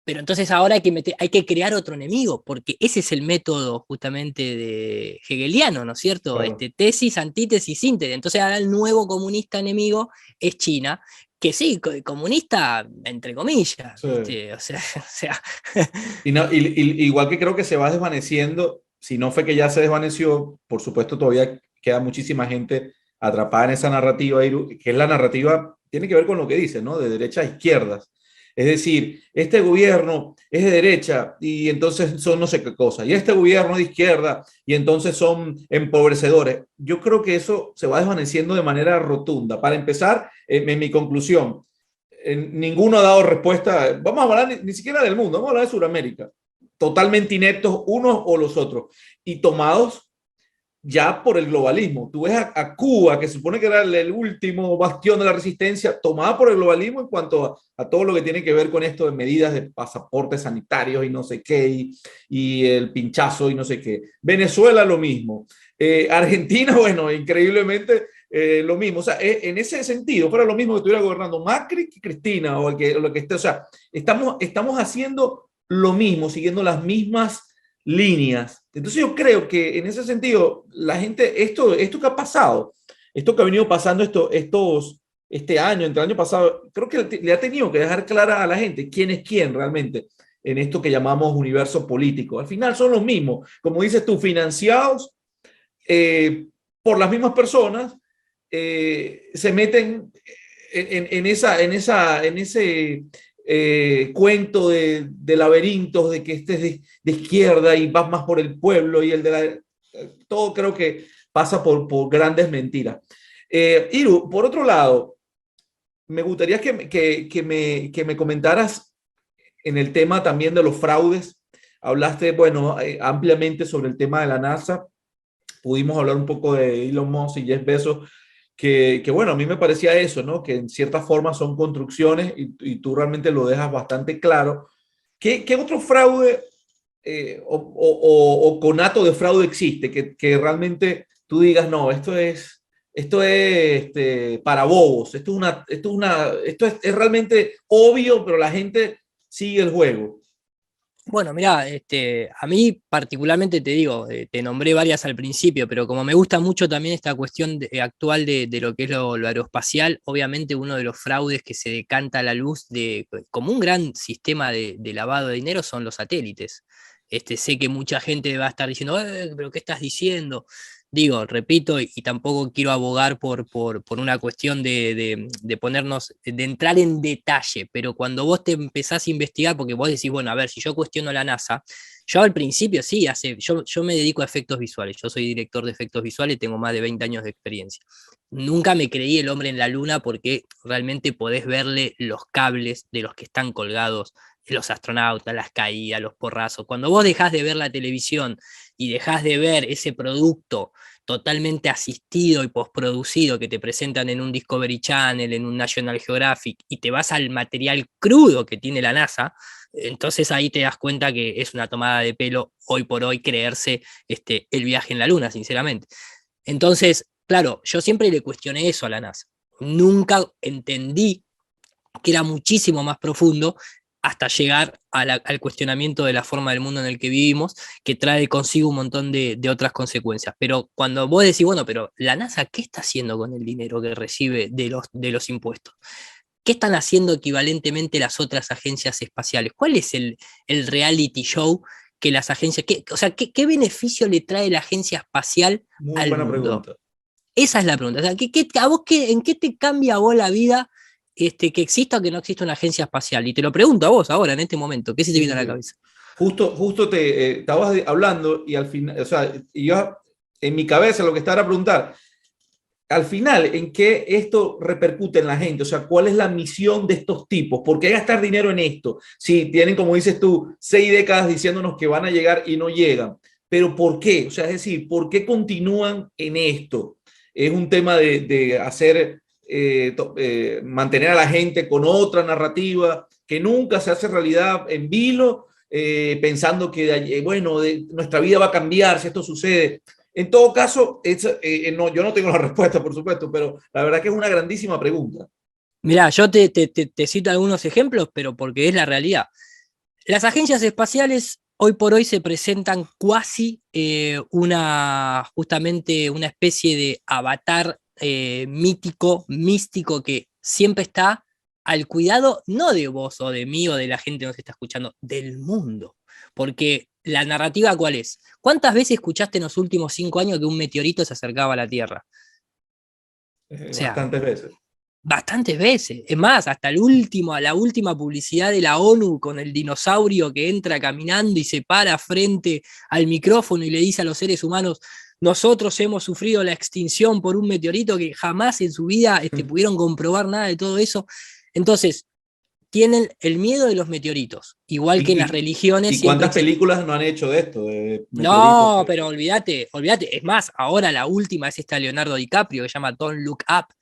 S1: pero entonces ahora hay que crear otro enemigo, porque ese es el método justamente de hegeliano, ¿no es cierto?
S2: Claro.
S1: Tesis, antítesis, síntesis. Entonces ahora el nuevo comunista enemigo es China, que sí, comunista entre comillas,
S2: Sí.
S1: O sea.
S2: Igual que creo que se va desvaneciendo, si no fue que ya se desvaneció, por supuesto todavía queda muchísima gente atrapada en esa narrativa, que es la narrativa, tiene que ver con lo que dice, ¿no? De derecha a izquierdas. Es decir, este gobierno es de derecha y entonces son no sé qué cosa, y este gobierno es de izquierda y entonces son empobrecedores. Yo creo que eso se va desvaneciendo de manera rotunda. Para empezar, en mi conclusión, ninguno ha dado respuesta. Vamos a hablar ni siquiera del mundo, vamos a hablar de Sudamérica. Totalmente ineptos unos o los otros y tomados ya por el globalismo. Tú ves a Cuba, que se supone que era el último bastión de la resistencia, tomada por el globalismo en cuanto a todo lo que tiene que ver con esto de medidas de pasaportes sanitarios y no sé qué, y el pinchazo y no sé qué. Venezuela lo mismo. Argentina, bueno, increíblemente lo mismo. O sea, en ese sentido, fuera lo mismo que estuviera gobernando Macri que Cristina o lo que esté. O sea, estamos haciendo lo mismo, siguiendo las mismas líneas. Entonces yo creo que en ese sentido, la gente, esto que ha pasado, esto que ha venido pasando este año, entre el año pasado, creo que le ha tenido que dejar clara a la gente quién es quién realmente en esto que llamamos universo político. Al final son los mismos, como dices tú, financiados por las mismas personas, se meten en ese cuento de laberintos, de que este es de izquierda y vas más por el pueblo y el de todo creo que pasa por grandes mentiras. Iru, por otro lado, me gustaría que me comentaras en el tema también de los fraudes. Hablaste, bueno, ampliamente sobre el tema de la NASA. Pudimos hablar un poco de Elon Musk y Jeff Bezos, que bueno, a mí me parecía eso, ¿no? Que en cierta forma son construcciones y tú realmente lo dejas bastante claro. ¿Qué otro fraude o conato de fraude existe, que realmente tú digas, no, esto es para bobos, esto es realmente obvio, pero la gente sigue el juego.
S1: Bueno, mirá, a mí particularmente te digo, te nombré varias al principio, pero como me gusta mucho también esta cuestión actual de lo que es lo aeroespacial, obviamente uno de los fraudes que se decanta a la luz como un gran sistema de lavado de dinero son los satélites. Sé que mucha gente va a estar diciendo, pero ¿qué estás diciendo? Digo, repito, y tampoco quiero abogar por una cuestión de ponernos, de entrar en detalle, pero cuando vos te empezás a investigar, porque vos decís, bueno, a ver, si yo cuestiono la NASA, yo al principio sí, yo me dedico a efectos visuales, yo soy director de efectos visuales y tengo más de 20 años de experiencia. Nunca me creí el hombre en la luna porque realmente podés verle los cables de los que están colgados los astronautas, las caídas, los porrazos. Cuando vos dejás de ver la televisión y dejás de ver ese producto totalmente asistido y postproducido que te presentan en un Discovery Channel, en un National Geographic, y te vas al material crudo que tiene la NASA, entonces ahí te das cuenta que es una tomada de pelo hoy por hoy creerse el viaje en la Luna, sinceramente. Entonces, claro, yo siempre le cuestioné eso a la NASA. Nunca entendí que era muchísimo más profundo hasta llegar al cuestionamiento de la forma del mundo en el que vivimos, que trae consigo un montón de otras consecuencias. Pero cuando vos decís, bueno, pero la NASA, ¿qué está haciendo con el dinero que recibe de los impuestos? ¿Qué están haciendo equivalentemente las otras agencias espaciales? ¿Cuál es el reality show que las agencias, o sea, ¿qué beneficio le trae la agencia espacial
S2: Muy
S1: al
S2: buena
S1: mundo?
S2: pregunta.
S1: Esa es la pregunta. O sea, a vos en qué te cambia a vos la vida que exista o que no exista una agencia espacial? Y te lo pregunto a vos ahora, en este momento. ¿Qué se te
S2: Sí,
S1: viene
S2: sí,
S1: a la
S2: sí.
S1: cabeza?
S2: Justo te estabas hablando y al final, o sea, y yo en mi cabeza lo que estaba era preguntar, al final, ¿en qué esto repercute en la gente? O sea, ¿cuál es la misión de estos tipos? ¿Por qué gastar dinero en esto? Si tienen, como dices tú, 6 décadas diciéndonos que van a llegar y no llegan. Pero ¿por qué? O sea, es decir, ¿por qué continúan en esto? Es un tema de hacer, mantener a la gente con otra narrativa que nunca se hace realidad en vilo, pensando que, bueno, nuestra vida va a cambiar si esto sucede. En todo caso, no, yo no tengo la respuesta, por supuesto, pero la verdad que es una grandísima pregunta.
S1: Mirá, yo te cito algunos ejemplos, pero porque es la realidad. Las agencias espaciales hoy por hoy se presentan cuasi justamente una especie de avatar mítico, místico, que siempre está al cuidado, no de vos o de mí o de la gente que nos está escuchando, del mundo. Porque la narrativa, ¿cuál es? ¿Cuántas veces escuchaste en los últimos 5 años que un meteorito se acercaba a la Tierra? O sea,
S2: Bastantes veces.
S1: bastantes veces. Es más, hasta la última publicidad de la ONU con el dinosaurio que entra caminando y se para frente al micrófono y le dice a los seres humanos, nosotros hemos sufrido la extinción por un meteorito, que jamás en su vida pudieron comprobar nada de todo eso. Entonces, tienen el miedo de los meteoritos, igual que en
S2: ¿Y,
S1: las
S2: y,
S1: religiones
S2: y
S1: siempre
S2: cuántas
S1: existe.
S2: películas no han hecho de esto, de meteoritos?
S1: No, pero olvídate, olvídate. Es más, ahora la última es esta Leonardo DiCaprio que se llama Don't Look Up.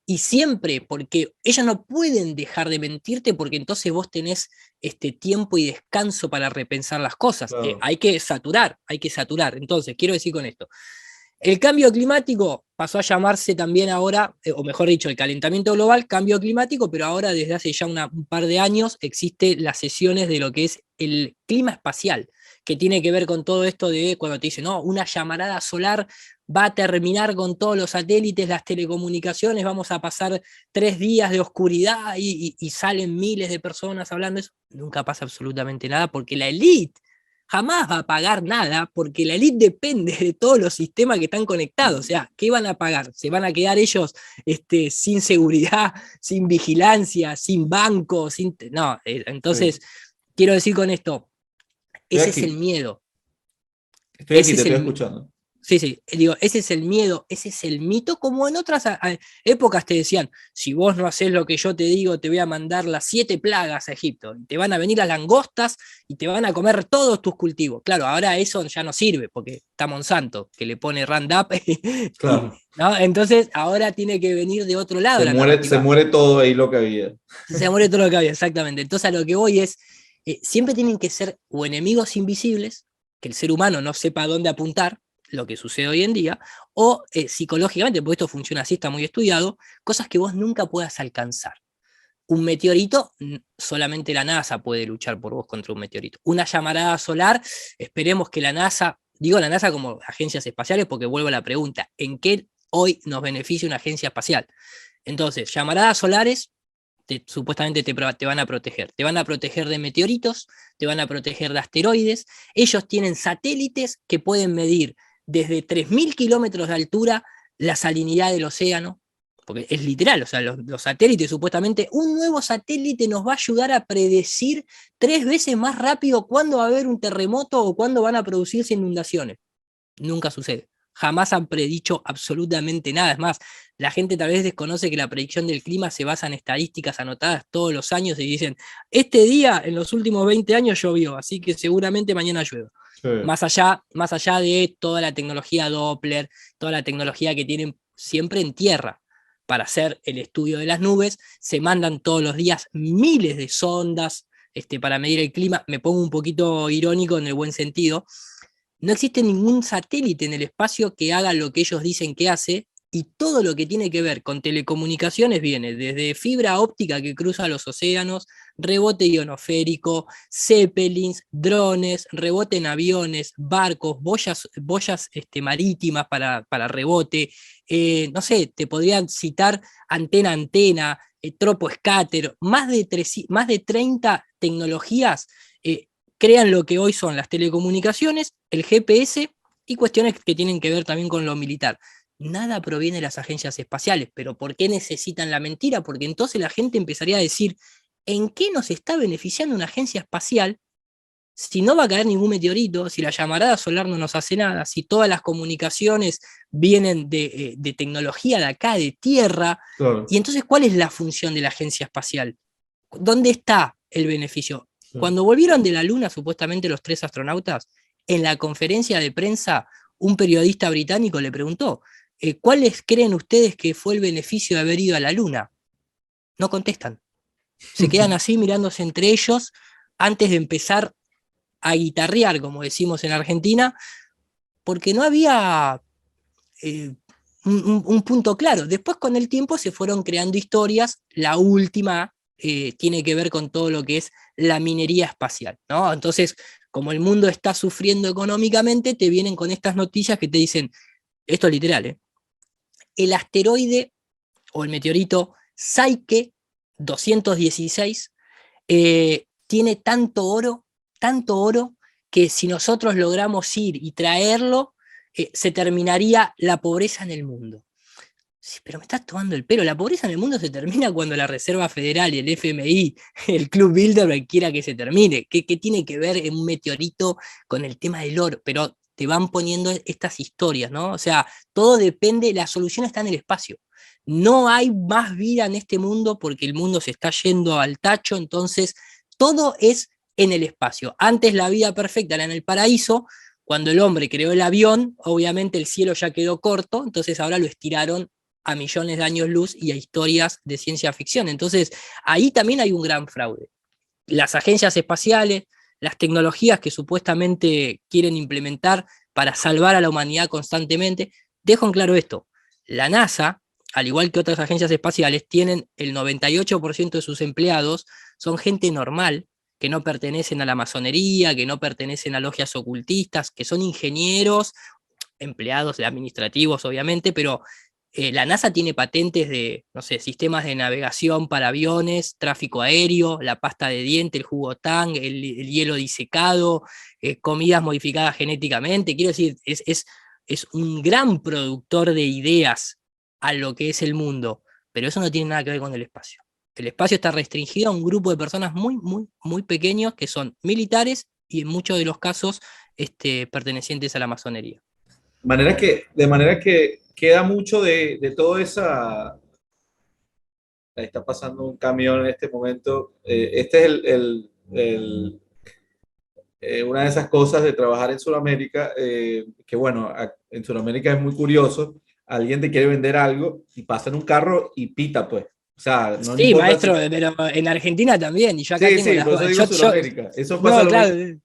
S1: Y siempre, porque ellos no pueden dejar de mentirte, porque entonces vos tenés este tiempo y descanso para repensar las cosas.
S2: Claro.
S1: Hay que saturar, hay que saturar. Entonces, quiero decir con esto, el cambio climático pasó a llamarse también ahora, o mejor dicho, el calentamiento global, cambio climático, pero ahora desde hace ya un par de años existen las sesiones de lo que es el clima espacial, que tiene que ver con todo esto de cuando te dicen, no, una llamarada solar va a terminar con todos los satélites, las telecomunicaciones, vamos a pasar 3 días de oscuridad y salen miles de personas hablando de eso. Nunca pasa absolutamente nada porque la élite jamás va a pagar nada porque la élite depende de todos los sistemas que están conectados. O sea, ¿qué van a pagar? ¿Se van a quedar ellos sin seguridad, sin vigilancia, sin banco? No, entonces,
S2: Sí.
S1: quiero decir con esto,
S2: Estoy
S1: ese es el
S2: aquí,
S1: miedo.
S2: estoy aquí,
S1: Ese
S2: te
S1: es
S2: estoy
S1: el,
S2: escuchando.
S1: Sí, sí, digo, ese es el miedo, ese es el mito, como en otras épocas te decían, si vos no haces lo que yo te digo, te voy a mandar las 7 plagas a Egipto, y te van a venir las langostas y te van a comer todos tus cultivos. Claro, ahora eso ya no sirve, porque está Monsanto, que le pone Roundup,
S2: Claro.
S1: ¿no? Entonces ahora tiene que venir de otro lado
S2: Se
S1: la
S2: muere, se
S1: narrativa.
S2: muere todo ahí lo que había.
S1: Se muere todo lo que había, exactamente. Entonces a lo que voy es, siempre tienen que ser o enemigos invisibles, que el ser humano no sepa dónde apuntar, lo que sucede hoy en día, o psicológicamente, porque esto funciona así, está muy estudiado, cosas que vos nunca puedas alcanzar. Un meteorito, solamente la NASA puede luchar por vos contra un meteorito. Una llamarada solar, esperemos que la NASA, digo la NASA como agencias espaciales porque vuelvo a la pregunta, ¿en qué hoy nos beneficia una agencia espacial? Entonces, llamaradas solares supuestamente te van a proteger. Te van a proteger de meteoritos, te van a proteger de asteroides. Ellos tienen satélites que pueden medir desde 3.000 kilómetros de altura la salinidad del océano, porque es literal, o sea, los satélites supuestamente, un nuevo satélite nos va a ayudar a predecir 3 veces más rápido cuándo va a haber un terremoto o cuándo van a producirse inundaciones. Nunca sucede. Jamás han predicho absolutamente nada. Es más, la gente tal vez desconoce que la predicción del clima se basa en estadísticas anotadas todos los años y dicen, este día en los últimos 20 años llovió, así que seguramente mañana llueve.
S2: Sí.
S1: Más allá de toda la tecnología Doppler, toda la tecnología que tienen siempre en tierra para hacer el estudio de las nubes, se mandan todos los días miles de sondas para medir el clima. Me pongo un poquito irónico en el buen sentido. No existe ningún satélite en el espacio que haga lo que ellos dicen que hace, y todo lo que tiene que ver con telecomunicaciones viene desde fibra óptica que cruza los océanos, rebote ionosférico, zeppelins, drones, rebote en aviones, barcos, boyas marítimas para rebote. No sé, te podrían citar antena, troposcatter, más de 30 tecnologías crean lo que hoy son las telecomunicaciones, el GPS y cuestiones que tienen que ver también con lo militar. Nada proviene de las agencias espaciales, pero ¿por qué necesitan la mentira? Porque entonces la gente empezaría a decir, ¿en qué nos está beneficiando una agencia espacial si no va a caer ningún meteorito, si la llamarada solar no nos hace nada, si todas las comunicaciones vienen de tecnología de acá, de tierra?
S2: Claro.
S1: Y entonces, ¿cuál es la función de la agencia espacial? ¿Dónde está el beneficio? Cuando volvieron de la Luna, supuestamente los 3 astronautas, en la conferencia de prensa, un periodista británico le preguntó, ¿cuáles creen ustedes que fue el beneficio de haber ido a la Luna? No contestan. Se quedan así mirándose entre ellos antes de empezar a guitarrear, como decimos en Argentina, porque no había un punto claro. Después con el tiempo se fueron creando historias, la última tiene que ver con todo lo que es la minería espacial, ¿no? Entonces, como el mundo está sufriendo económicamente, te vienen con estas noticias que te dicen, esto es literal, el asteroide o el meteorito Psyche 216 tiene tanto oro, que si nosotros logramos ir y traerlo, se terminaría la pobreza en el mundo. Sí, pero me estás tomando el pelo. La pobreza en el mundo se termina cuando la Reserva Federal y el FMI, el Club Bilderberg, quiera que se termine. ¿Qué tiene que ver un meteorito con el tema del oro? Pero te van poniendo estas historias, ¿no? O sea, todo depende, la solución está en el espacio. No hay más vida en este mundo porque el mundo se está yendo al tacho, entonces todo es en el espacio. Antes la vida perfecta era en el paraíso. Cuando el hombre creó el avión, obviamente el cielo ya quedó corto, entonces ahora lo estiraron a millones de años luz y a historias de ciencia ficción. Entonces, ahí también hay un gran fraude. Las agencias espaciales, las tecnologías que supuestamente quieren implementar para salvar a la humanidad constantemente, dejo en claro esto, la NASA, al igual que otras agencias espaciales, tienen el 98% de sus empleados, son gente normal, que no pertenecen a la masonería, que no pertenecen a logias ocultistas, que son ingenieros, empleados administrativos obviamente, pero la NASA tiene patentes de, no sé, sistemas de navegación para aviones, tráfico aéreo, la pasta de diente, el jugo Tang, el hielo disecado, comidas modificadas genéticamente. Quiero decir, es un gran productor de ideas a lo que es el mundo, pero eso no tiene nada que ver con el espacio. El espacio está restringido a un grupo de personas muy pequeños que son militares y en muchos de los casos pertenecientes a la masonería.
S2: De manera que queda mucho de toda esa... Ahí está pasando un camión en este momento. Este es una de esas cosas de trabajar en Sudamérica, que bueno, en Sudamérica es muy curioso. Alguien te quiere vender algo y pasa en un carro y pita, pues. O sea, no
S1: Sí,
S2: importa si...
S1: maestro, pero en Argentina también, y yo acá
S2: Sí,
S1: tengo
S2: sí,
S1: las
S2: por eso
S1: vacas.
S2: digo Sudamérica. Eso pasa
S1: No,
S2: lo
S1: claro,
S2: mismo.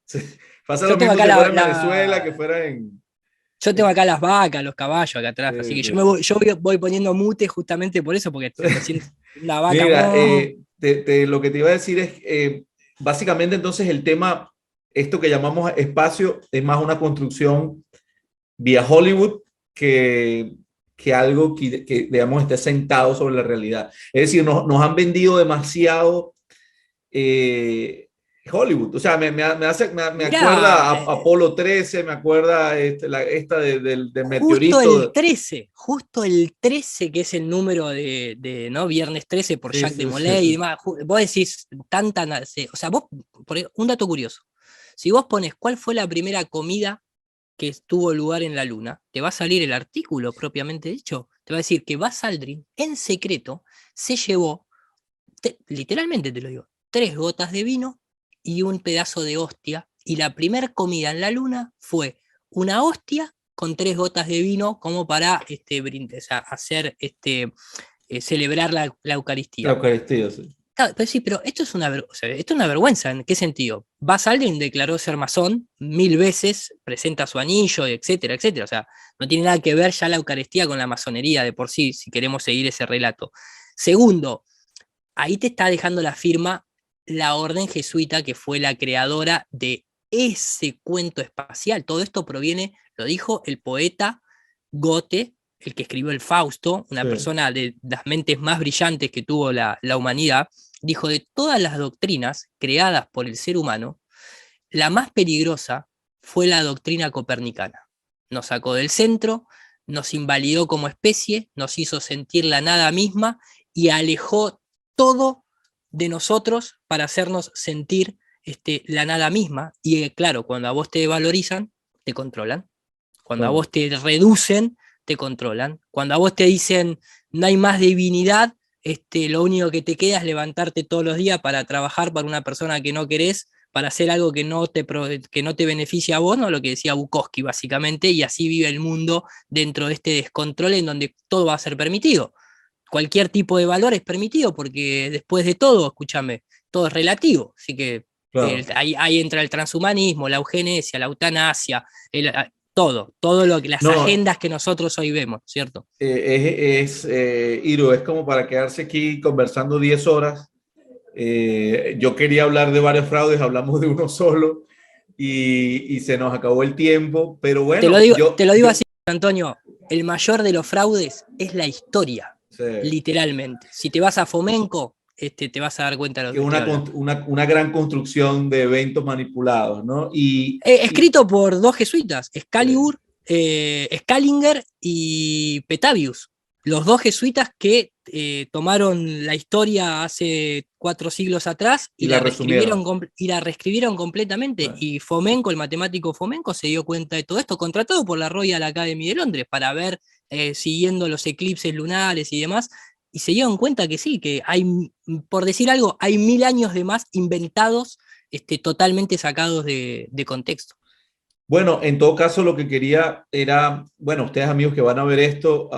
S2: Pasa
S1: yo
S2: lo
S1: tengo
S2: mismo
S1: acá
S2: si fuera en Venezuela, que fuera en...
S1: yo tengo acá las vacas, los caballos acá atrás, así
S2: Sí,
S1: que
S2: sí.
S1: yo voy poniendo mute justamente por eso, porque recién una vaca.
S2: Mira, lo que te iba a decir es, básicamente entonces el tema, esto que llamamos espacio, es más una construcción vía Hollywood que, que algo digamos, esté sentado sobre la realidad. Es decir, nos han vendido demasiado Hollywood. O sea, me acuerda
S1: Mirá,
S2: a Apolo 13, me acuerda esta del meteorito.
S1: justo el 13 que es el número ¿no? Viernes 13 por
S2: Sí,
S1: Jacques de
S2: sí, sí,
S1: Molay y
S2: sí.
S1: demás. Vos decís, o sea, un dato curioso. Si vos pones cuál fue la primera comida que tuvo lugar en la Luna, te va a salir el artículo propiamente dicho. Te va a decir que Buzz Aldrin, en secreto, se llevó, literalmente te lo digo, 3 gotas de vino y un pedazo de hostia. Y la primera comida en la Luna fue una hostia con 3 gotas de vino como para o sea, hacer celebrar la
S2: La
S1: Eucaristía.
S2: Eucaristía, sí.
S1: Claro, pero sí, pero esto es o sea, esto es una vergüenza. ¿En qué sentido? Buzz Aldrin declaró ser masón 1000 veces, presenta su anillo, etcétera, etcétera. O sea, no tiene nada que ver ya la Eucaristía con la masonería de por sí, si queremos seguir ese relato. Segundo, ahí te está dejando la firma la orden jesuita, que fue la creadora de ese cuento espacial. Todo esto proviene, lo dijo el poeta Goethe, el que escribió el Fausto, una
S2: Sí.
S1: persona de las mentes más brillantes que tuvo la humanidad, dijo: de todas las doctrinas creadas por el ser humano, la más peligrosa fue la doctrina copernicana. Nos sacó del centro, nos invalidó como especie, nos hizo sentir la nada misma y alejó todo de nosotros para hacernos sentir la nada misma. Y claro, cuando a vos te valorizan, te controlan. Cuando a
S2: Claro.
S1: vos te reducen, te controlan. Cuando a vos te dicen no hay más divinidad, lo único que te queda es levantarte todos los días para trabajar para una persona que no querés, para hacer algo que no te beneficia a vos, ¿no? Lo que decía Bukowski básicamente, y así vive el mundo dentro de este descontrol en donde todo va a ser permitido. Cualquier tipo de valor es permitido porque después de todo, escúchame, todo es relativo. Así que
S2: Claro.
S1: ahí entra el transhumanismo, la eugenesia, la eutanasia, todo lo que las
S2: No,
S1: agendas que nosotros hoy vemos, ¿cierto?
S2: Iro, es como para quedarse aquí conversando 10 horas. Yo quería hablar de varios fraudes, hablamos de uno solo y se nos acabó el tiempo, pero bueno,
S1: Te lo digo así, Antonio, el mayor de los fraudes es la historia,
S2: sé
S1: literalmente. Si te vas a Fomenko, te vas a dar cuenta de lo
S2: que
S1: que estoy hablando.
S2: una gran construcción de eventos manipulados, ¿no?
S1: Escrito por 2 jesuitas,
S2: Sí,
S1: Scalinger y Petavius, los 2 jesuitas que tomaron la historia hace 4 siglos atrás
S2: y la resumieron.
S1: y la reescribieron completamente.
S2: Bueno,
S1: Y Fomenko, el matemático Fomenko, se dio cuenta de todo esto, contratado por la Royal Academy de Londres para ver, siguiendo los eclipses lunares y demás, y se dieron cuenta que sí, que hay, por decir algo, hay 1000 años de más inventados, totalmente sacados de contexto.
S2: bueno, en todo caso, lo que quería era, bueno, ustedes amigos que van a ver esto,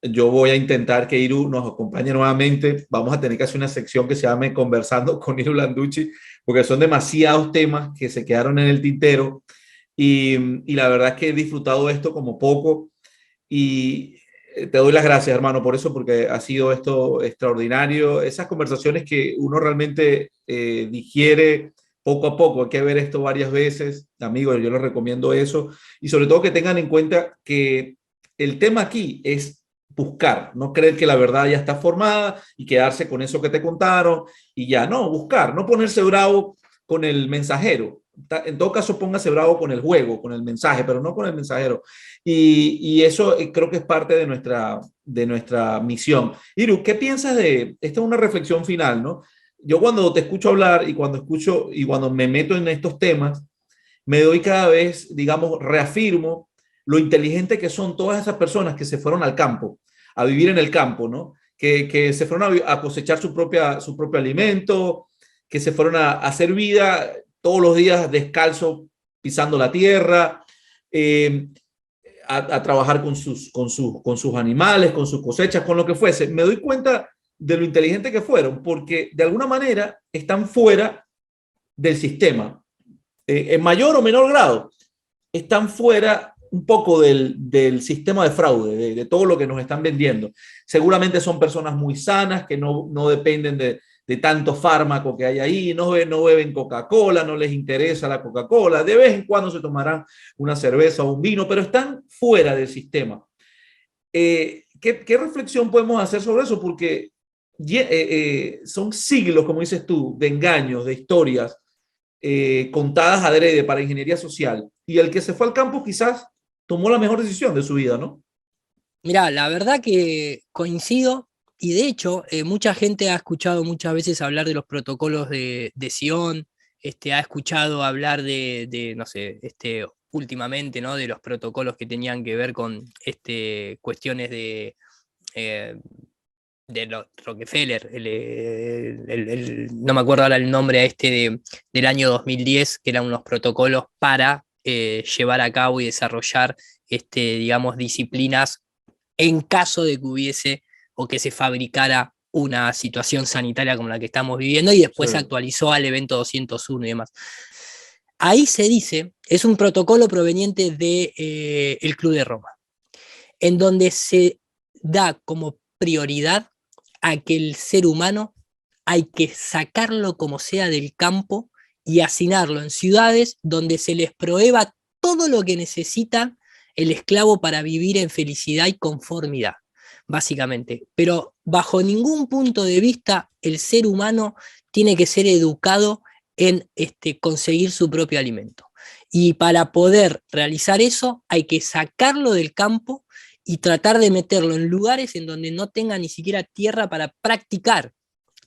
S2: yo voy a intentar que Iru nos acompañe nuevamente. Vamos a tener que hacer una sección que se llame Conversando con Iru Landucci, porque son demasiados temas que se quedaron en el tintero y la verdad es que he disfrutado esto como poco y te doy las gracias, hermano, por eso, porque ha sido esto extraordinario. Esas conversaciones que uno realmente digiere poco a poco, hay que ver esto varias veces, amigos, yo les recomiendo eso, y sobre todo que tengan en cuenta que el tema aquí es buscar, no creer que la verdad ya está formada y quedarse con eso que te contaron y ya, no, buscar, no ponerse bravo con el mensajero. En todo caso, póngase bravo con el juego, con el mensaje, pero no con el mensajero. Y eso creo que es parte de nuestra misión. Iru, ¿qué piensas de, esta es una reflexión final, ¿no? Yo cuando te escucho hablar y cuando escucho y cuando me meto en estos temas, me doy cada vez, digamos, reafirmo lo inteligente que son todas esas personas que se fueron al campo, a vivir en el campo, ¿no? Que se fueron a cosechar su propio alimento, que se fueron a hacer vida todos los días descalzo, pisando la tierra, a trabajar con sus animales, con sus cosechas, con lo que fuese. Me doy cuenta de lo inteligente que fueron, porque de alguna manera están fuera del sistema, en mayor o menor grado, están fuera un poco del sistema de fraude, de todo lo que nos están vendiendo. Seguramente son personas muy sanas que no dependen de tanto fármaco que hay ahí, no beben Coca-Cola, no les interesa la Coca-Cola, de vez en cuando se tomarán una cerveza o un vino, pero están fuera del sistema. ¿Qué reflexión podemos hacer sobre eso? Porque son siglos, como dices tú, de engaños, de historias contadas adrede para ingeniería social. Y el que se fue al campo quizás tomó la mejor decisión de su vida, ¿no?
S1: Mirá, la verdad que coincido y de hecho mucha gente ha escuchado muchas veces hablar de los protocolos de Sion, ha escuchado hablar no sé, últimamente, ¿no? De los protocolos que tenían que ver con cuestiones eh, de Rockefeller, no me acuerdo ahora el nombre del año 2010, que eran unos protocolos para llevar a cabo y desarrollar, digamos, disciplinas en caso de que hubiese o que se fabricara una situación sanitaria como la que estamos viviendo, y después
S2: Sí.
S1: se actualizó al evento 201 y demás. Ahí se dice, es un protocolo proveniente del Club de Roma, en donde se da como prioridad a que el ser humano hay que sacarlo como sea del campo y hacinarlo en ciudades donde se les provea todo lo que necesita el esclavo para vivir en felicidad y conformidad, básicamente. Pero bajo ningún punto de vista el ser humano tiene que ser educado en conseguir su propio alimento. Y para poder realizar eso hay que sacarlo del campo y tratar de meterlo en lugares en donde no tenga ni siquiera tierra para practicar.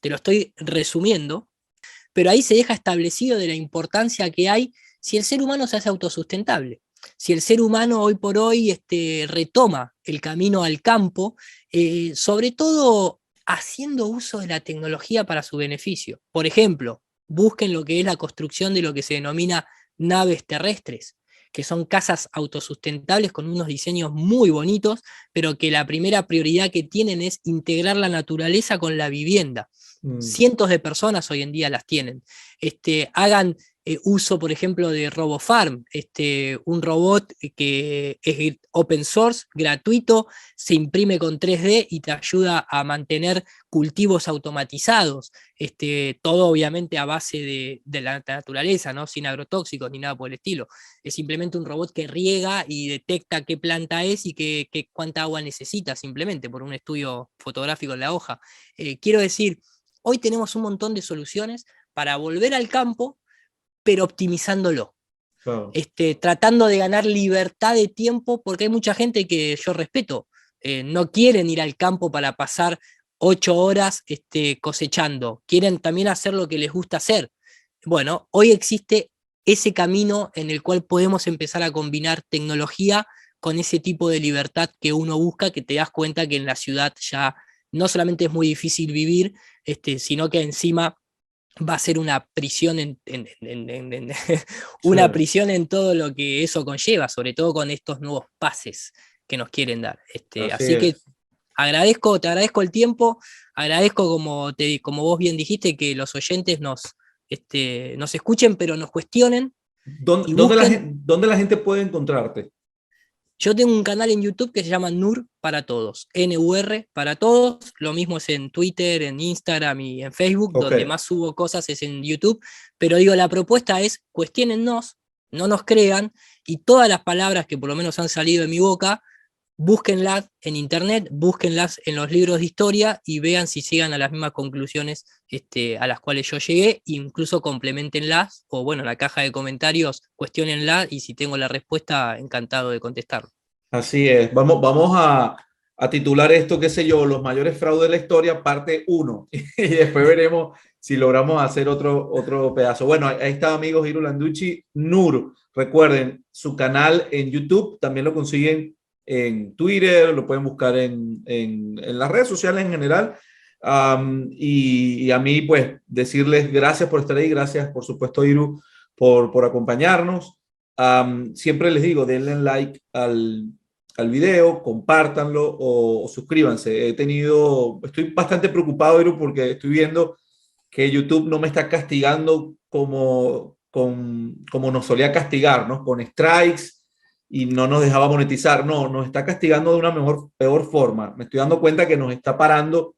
S1: Te lo estoy resumiendo, pero ahí se deja establecido de la importancia que hay si el ser humano se hace autosustentable. Si el ser humano hoy por hoy retoma el camino al campo, sobre todo haciendo uso de la tecnología para su beneficio. Por ejemplo, busquen lo que es la construcción de lo que se denomina naves terrestres, que son casas autosustentables con unos diseños muy bonitos, pero que la primera prioridad que tienen es integrar la naturaleza con la vivienda. Cientos de personas hoy en día las tienen. Hagan uso, por ejemplo, de RoboFarm, un robot que es open source, gratuito, se imprime con 3D y te ayuda a mantener cultivos automatizados, todo obviamente a base de la naturaleza, ¿no? Sin agrotóxicos ni nada por el estilo. Es simplemente un robot que riega y detecta qué planta es y cuánta agua necesita, simplemente por un estudio fotográfico en la hoja. Quiero decir, hoy tenemos un montón de soluciones para volver al campo, pero optimizándolo.
S2: Claro.
S1: Tratando de ganar libertad de tiempo, porque hay mucha gente que yo respeto, no quieren ir al campo para pasar 8 horas cosechando, quieren también hacer lo que les gusta hacer. Bueno, hoy existe ese camino en el cual podemos empezar a combinar tecnología con ese tipo de libertad que uno busca, que te das cuenta que en la ciudad ya no solamente es muy difícil vivir, sino que encima va a ser una prisión una
S2: Sí.
S1: prisión en todo lo que eso conlleva, sobre todo con estos nuevos pases que nos quieren dar.
S2: Así
S1: Así que
S2: es.
S1: te agradezco el tiempo, agradezco como vos bien dijiste, que los oyentes nos escuchen, pero nos cuestionen y busquen.
S2: ¿Dónde la gente puede encontrarte?
S1: Yo tengo un canal en YouTube que se llama NUR para todos, NUR para todos, lo mismo es en Twitter, en Instagram y en Facebook,
S2: Ok.
S1: donde más subo cosas es en YouTube, pero digo, la propuesta es cuestiónennos, no nos crean, y todas las palabras que por lo menos han salido de mi boca, búsquenlas en internet, búsquenlas en los libros de historia y vean si llegan a las mismas conclusiones a las cuales yo llegué, incluso complementenlas, o bueno, en la caja de comentarios, cuestionenlas, y si tengo la respuesta, encantado de contestar.
S2: Así es. Vamos a titular esto, qué sé yo, los mayores fraudes de la historia, parte 1. Y después veremos si logramos hacer otro pedazo. Bueno, ahí está, amigos, Hiro Landucci, Nur. Recuerden, su canal en YouTube, también lo consiguen en Twitter, lo pueden buscar en las redes sociales en general. Y a mí, pues, decirles gracias por estar ahí, gracias, por supuesto, Hiru, por acompañarnos. Siempre les digo, denle like al video, compártanlo o suscríbanse. Estoy bastante preocupado, Iru, porque estoy viendo que YouTube no me está castigando como nos solía castigar, ¿no? Con strikes y no nos dejaba monetizar. No, nos está castigando de una peor forma. Me estoy dando cuenta que nos está parando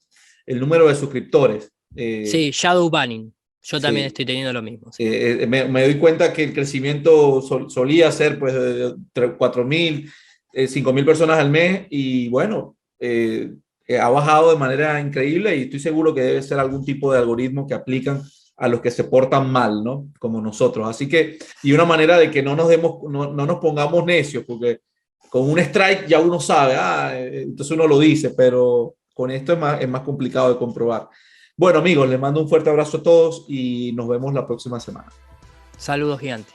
S2: el número de suscriptores.
S1: Sí, shadow banning. Yo también
S2: Sí.
S1: estoy teniendo lo mismo. Sí.
S2: Me doy cuenta que el crecimiento solía ser pues de 4.000, 5.000 personas al mes y bueno, ha bajado de manera increíble y estoy seguro que debe ser algún tipo de algoritmo que aplican a los que se portan mal, ¿no? Como nosotros. Así que, y una manera de que no nos pongamos necios, porque con un strike ya uno sabe, entonces uno lo dice, pero con esto es más complicado de comprobar. Bueno, amigos, les mando un fuerte abrazo a todos y nos vemos la próxima semana.
S1: Saludos gigantes.